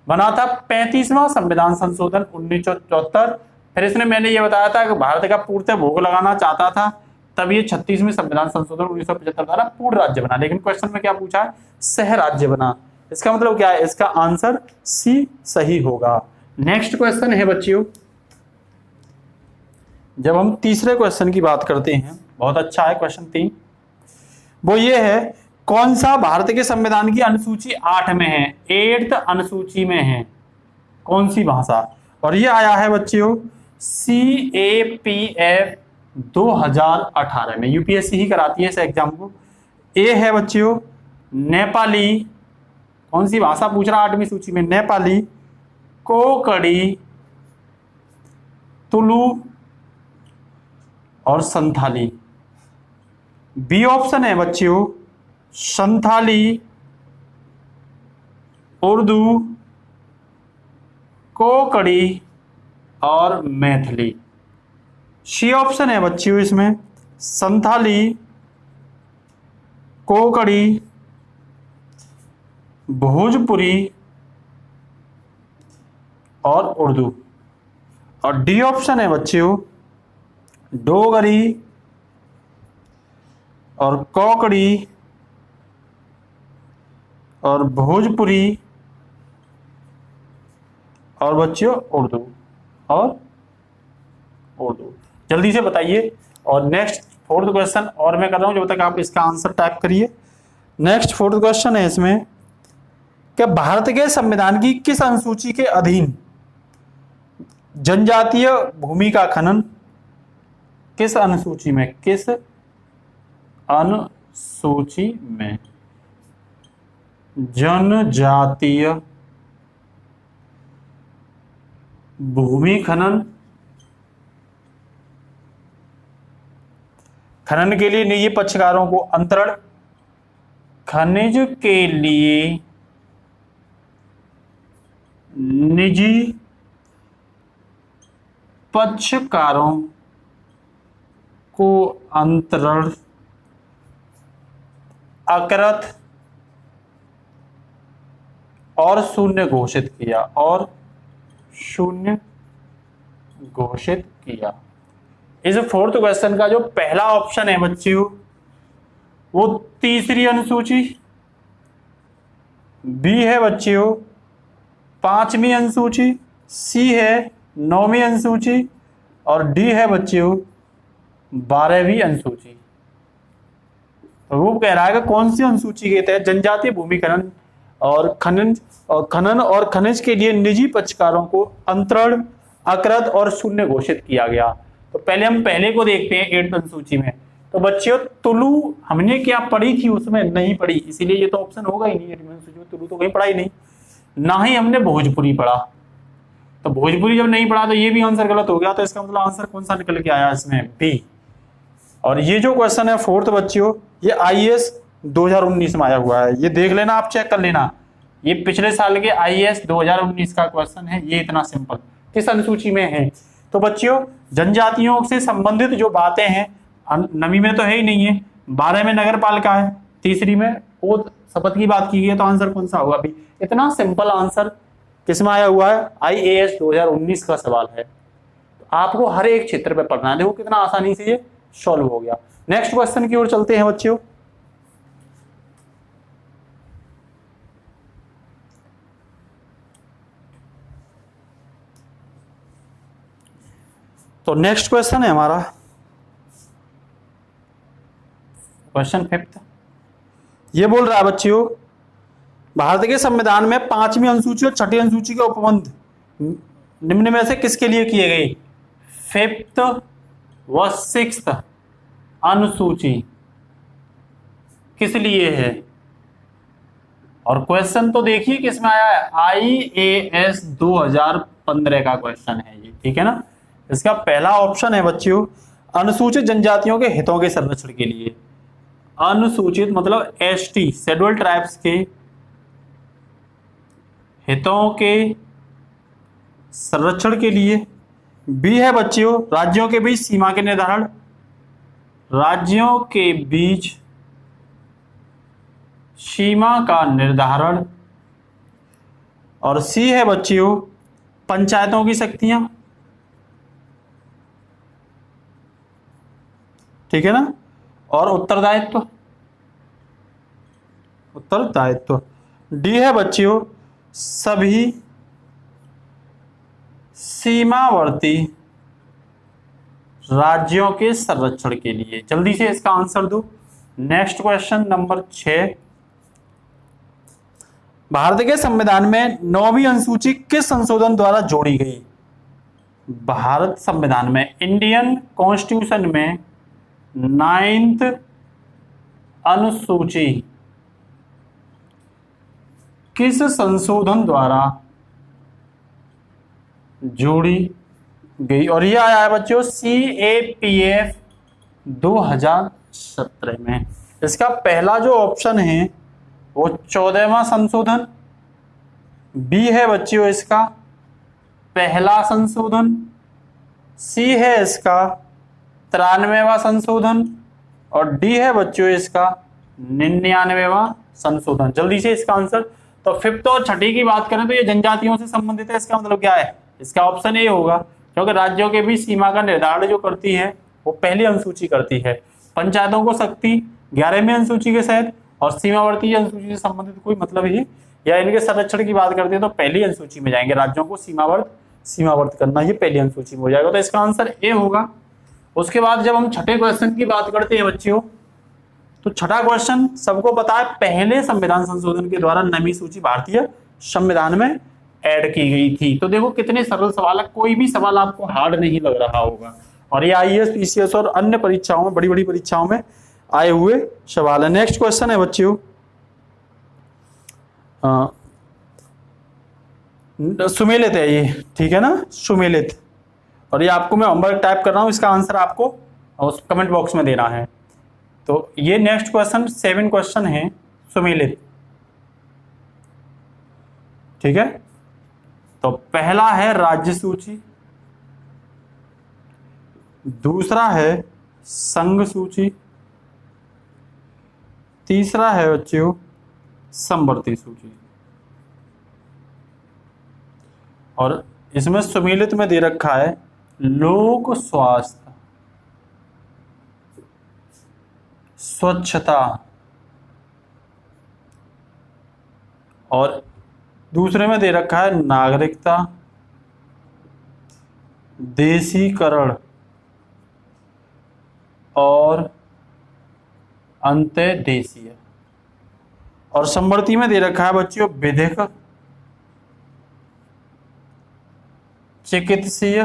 बना था 35वां संविधान संशोधन 1974। फिर इसने मैंने ये बताया था कि भारत का पूर्णतः भोग लगाना चाहता था, तब ये 36वें संविधान संशोधन 1975 द्वारा पूर्ण राज्य बना। लेकिन क्वेश्चन में क्या पूछा है, सह राज्य बना। इसका मतलब क्या है, इसका आंसर C सही होगा। नेक्स्ट क्वेश्चन है बच्चों, जब हम तीसरे क्वेश्चन की बात करते हैं, बहुत अच्छा है क्वेश्चन 3, वो ये है, कौन सा भारत के संविधान की अनुसूची 8 में है, 8th अनुसूची में है, कौन सी भाषा? और ये आया है बच्चों CAPF 2018 में, यूपीएससी ही कराती है इस एग्जाम को। ए है बच्चों नेपाली, कौन सी भाषा पूछ रहा 8वीं सूची में, नेपाली, कोंकणी, तुलु और संथाली। बी ऑप्शन है बच्चों संथाली, उर्दू, कोंकणी और मैथिली। सी ऑप्शन है बच्चों इसमें संथाली, कोंकणी, भोजपुरी और उर्दू। और डी ऑप्शन है बच्चों डोगरी और कोंकणी और भोजपुरी और बच्चों उर्दू और उर्दू। जल्दी से बताइए। और नेक्स्ट 4th क्वेश्चन और मैं कर रहा हूं, जब तक आप इसका आंसर टाइप करिए। नेक्स्ट 4th क्वेश्चन है इसमें कि भारत के संविधान की किस अनुसूची के अधीन जनजातीय भूमि का खनन, किस अनुसूची में, किस अनुसूची में जनजातीय भूमि खनन के लिए निजी पक्षकारों को अंतरण, खनिज के लिए निजी पक्षकारों को अंतरण, अकृत और शून्य घोषित किया, और शून्य घोषित किया। इस 4th क्वेश्चन का जो पहला ऑप्शन है बच्चों वो 3री अनुसूची, बी है बच्चों 5वीं अनुसूची, सी है 9वीं अनुसूची और डी है बच्चों 12वीं अनुसूची। तो वो कह रहा है कि कौन सी अनुसूची के तहत जनजातीय भूमि खनन और खनिज के लिए निजी पक्षकारों को अंतरण, अकृत और शून्य घोषित किया गया। तो पहले हम पहले को देखते हैं 8th अनुसूची में। तो बच्चों तुलु हमने क्या पढ़ी थी, उसमें नहीं पढ़ी, इसीलिए ये तो ऑप्शन होगा ही नहीं। 8वीं अनुसूची में तुलु तो कहीं पढ़ा ही नहीं, ना ही हमने भोजपुरी पढ़ा। तो भोजपुरी जब नहीं पढ़ा तो ये भी आंसर गलत हो गया। तो इसका मतलब आंसर कौन सा निकल के आया इसमें, बी। और ये जो क्वेश्चन है 4th बच्चों ये IAS 2019 में आया हुआ है, ये देख लेना, आप चेक कर लेना। ये पिछले साल के IAS 2019 का क्वेश्चन है, ये इतना सिंपल। किस अनुसूची में है? तो बच्चों जनजातियों से संबंधित जो बातें हैं 9वीं में तो है ही नहीं है, 12 में नगर पालिका है, 3री में वो शपथ की बात की गई है। तो आंसर कौन सा होगा? अभी इतना सिंपल आंसर किसमें आया हुआ है? IAS 2019 का सवाल है। तो आपको हर एक क्षेत्र पे पढ़ना है। देखो कितना आसानी से ये सॉल्व हो गया। नेक्स्ट क्वेश्चन की ओर चलते हैं बच्चों। तो नेक्स्ट क्वेश्चन है हमारा क्वेश्चन 5th। ये बोल रहा है बच्चों भारत के संविधान में 5वीं अनुसूची और 6ठी अनुसूची के उपबंध निम्न में से किसके लिए किए गए? 5th व 6th अनुसूची किस लिए है? और क्वेश्चन तो देखिए किसमें आया है, IAS 2015 का क्वेश्चन है ये, ठीक है ना। इसका पहला ऑप्शन है बच्चों अनुसूचित जनजातियों के हितों के संरक्षण के लिए। अनुसूचित मतलब ST शेड्यूल्ड ट्राइब्स के हितों के संरक्षण के लिए। बी है बच्चों राज्यों के बीच सीमा के निर्धारण, राज्यों के बीच सीमा का निर्धारण। और सी है बच्चों पंचायतों की शक्तियां, ठीक है ना। और उत्तरदायित्व, उत्तरदायित्व। डी है बच्चों सभी सीमावर्ती राज्यों के संरक्षण के लिए। जल्दी से इसका आंसर दो। नेक्स्ट क्वेश्चन नंबर 6, भारत के संविधान में 9वीं अनुसूची किस संशोधन द्वारा जोड़ी गई? भारत संविधान में, इंडियन कॉन्स्टिट्यूशन में 9th अनुसूची किस संशोधन द्वारा जोड़ी गई? और यह आया है बच्चों CAPF 2017 में। इसका पहला जो ऑप्शन है वो 14वां संशोधन, बी है बच्चों इसका पहला संशोधन, सी है इसका 93वां संशोधन, और डी है बच्चों इसका 99वां संशोधन। जल्दी से इसका आंसर। तो फिफ्थ और छठी की बात करें तो ये जनजातियों से संबंधित है। इसका मतलब क्या है? इसका ऑप्शन ए होगा, क्योंकि राज्यों के बीच सीमा का निर्धारण जो करती है वो पहली अनुसूची करती है। पंचायतों को शक्ति 11वीं अनुसूची के तहत और सीमावर्ती अनुसूची से संबंधित कोई मतलब ही, या इनके संरक्षण की बात करते हैं तो पहली अनुसूची में जाएंगे। राज्यों को सीमावर्त करना ये पहली अनुसूची में हो जाएगा, तो इसका आंसर ए होगा। उसके बाद जब हम छठे क्वेश्चन की बात करते हैं बच्चों, तो छठा क्वेश्चन सबको पता है, पहले संविधान संशोधन के द्वारा 9वीं सूची भारतीय संविधान में ऐड की गई थी। तो देखो कितने सरल सवाल है, कोई भी सवाल आपको हार्ड नहीं लग रहा होगा, और ये IAS PCS और अन्य परीक्षाओं में, बड़ी बड़ी परीक्षाओं में आए हुए सवाल है। नेक्स्ट क्वेश्चन है बच्चों सुमेलित है ये, ठीक है ना, सुमेलित। और ये आपको मैं होमवर्क टाइप कर रहा हूं, इसका आंसर आपको उस कमेंट बॉक्स में देना है। तो ये नेक्स्ट क्वेश्चन 7 क्वेश्चन है सुमेलित, ठीक है। तो पहला है राज्य सूची, दूसरा है संघ सूची, तीसरा है बच्चों समवर्ती सूची, और इसमें सुमेलित में दे रखा है लोक स्वास्थ्य, स्वच्छता, और दूसरे में दे रखा है नागरिकता, देशीकरण और अंतर्देशीय, और समवर्ती में दे रखा है बच्चों विधिक, चिकित्सीय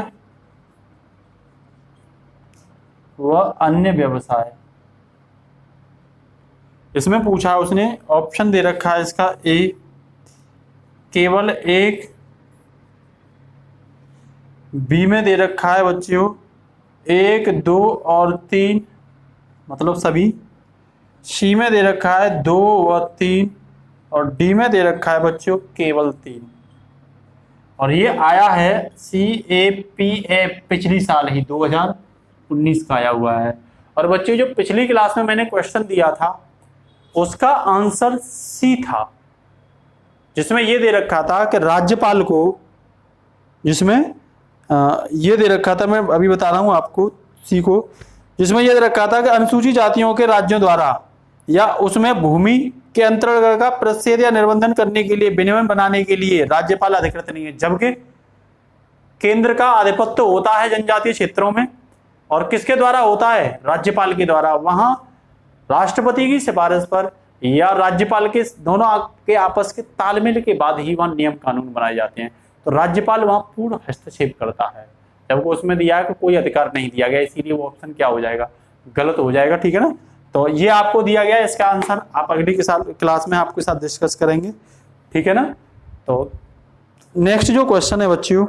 व अन्य व्यवसाय। इसमें पूछा उसने, ऑप्शन दे रखा है इसका ए केवल एक, बी में दे रखा है बच्चों 1, 2 और 3 मतलब सभी, सी में दे रखा है 2 व 3, और डी में दे रखा है बच्चों केवल 3। और ये आया है CAPF पिछली साल ही 2019 का आया हुआ है। और बच्चों जो पिछली क्लास में मैंने क्वेश्चन दिया था उसका आंसर सी था, जिसमें ये दे रखा था कि राज्यपाल को, जिसमें ये दे रखा था, मैं अभी बता रहा हूं आपको सी को, जिसमें ये दे रखा था कि अनुसूचित जातियों के राज्यों द्वारा या उसमें भूमि के अंतर्गत का प्रच्छेद या निर्बंधन करने के लिए, विनियमन बनाने के लिए राज्यपाल अधिकृत नहीं है, जबकि केंद्र का आधिपत्य होता है जनजातीय क्षेत्रों में। और किसके द्वारा होता है? राज्यपाल के द्वारा। वहां राष्ट्रपति की सिफारिश पर या राज्यपाल के दोनों के आपस के तालमेल के बाद ही वहां नियम कानून बनाए जाते हैं। तो राज्यपाल वहां पूर्ण हस्तक्षेप करता है, जबकि उसमें दिया है कि कोई अधिकार नहीं दिया गया, इसीलिए वो ऑप्शन क्या हो जाएगा? गलत हो जाएगा, ठीक है ना। तो ये आपको दिया गया, इसका आंसर आप अगली के साथ क्लास में आपके साथ डिस्कस करेंगे, ठीक है ना। तो नेक्स्ट जो क्वेश्चन है बच्चों,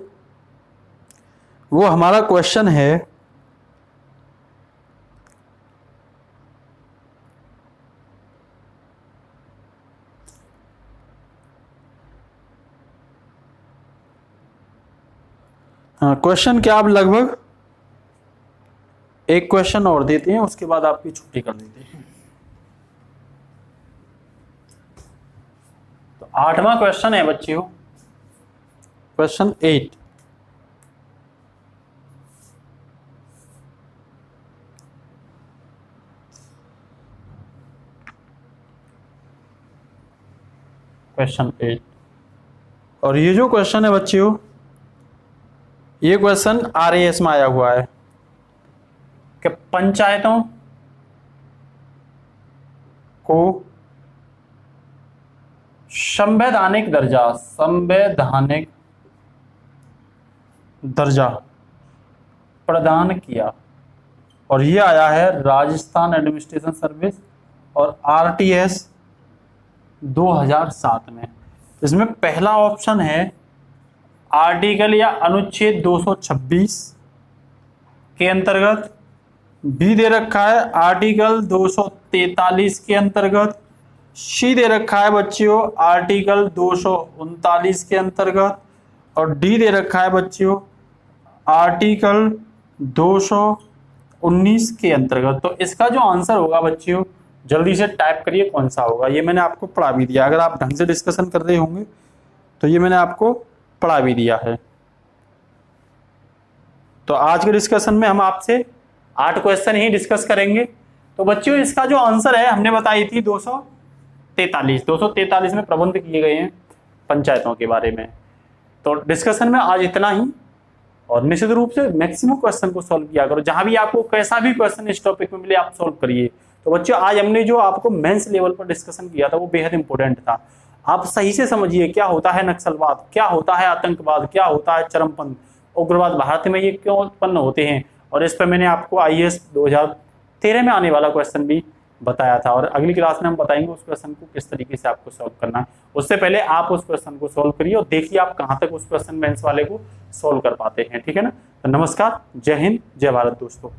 वो हमारा क्वेश्चन है क्वेश्चन क्या, आप लगभग एक क्वेश्चन और देते हैं, उसके बाद आपकी छुट्टी कर देते हैं। तो 8वां क्वेश्चन है बच्चों, क्वेश्चन 8। क्वेश्चन 8, और ये जो क्वेश्चन है बच्चों, ये क्वेश्चन RAS में आया हुआ है कि पंचायतों को संवैधानिक दर्जा प्रदान किया, और ये आया है राजस्थान एडमिनिस्ट्रेशन सर्विस और आरटीएस 2007 में। इसमें पहला ऑप्शन है आर्टिकल या अनुच्छेद 226 के अंतर्गत, बी दे रखा है आर्टिकल 243 के अंतर्गत, सी दे रखा है बच्चियों आर्टिकल 239 के अंतर्गत, और डी दे रखा है बच्चियों आर्टिकल 219 के अंतर्गत। तो इसका जो आंसर होगा बच्चियों, जल्दी से टाइप करिए कौन सा होगा। ये मैंने आपको पढ़ा भी दिया, अगर आप ढंग से डिस्कशन कर रहे होंगे तो ये मैंने आपको पढ़ा भी दिया है। तो आज के डिस्कशन में हम आपसे 8 क्वेश्चन ही डिस्कस करेंगे। तो बच्चों इसका जो आंसर है हमने बताई थी 243 में प्रबंध किए गए हैं पंचायतों के बारे में। तो डिस्कशन में आज इतना ही, और निश्चित रूप से मैक्सिमम क्वेश्चन को सॉल्व किया करो। जहां भी आपको कैसा भी क्वेश्चन इस टॉपिक में मिले आप सॉल्व करिए। तो बच्चों आज हमने जो आपको मेंस लेवल पर डिस्कशन किया था वो बेहद इंपॉर्टेंट था। आप सही से समझिए क्या होता है नक्सलवाद, क्या होता है आतंकवाद, क्या होता है चरमपंथ, उग्रवाद, भारत में ये क्यों उत्पन्न होते हैं, और इस पर मैंने आपको आईएएस 2013 में आने वाला क्वेश्चन भी बताया था। और अगली क्लास में हम बताएंगे उस क्वेश्चन को किस तरीके से आपको सॉल्व करना है। उससे पहले आप उस क्वेश्चन को सॉल्व करिए और देखिए आप कहां तक उस क्वेश्चन मेंस वाले को सॉल्व कर पाते हैं। ठीक है ना। तो नमस्कार, जय हिंद, जय भारत दोस्तों।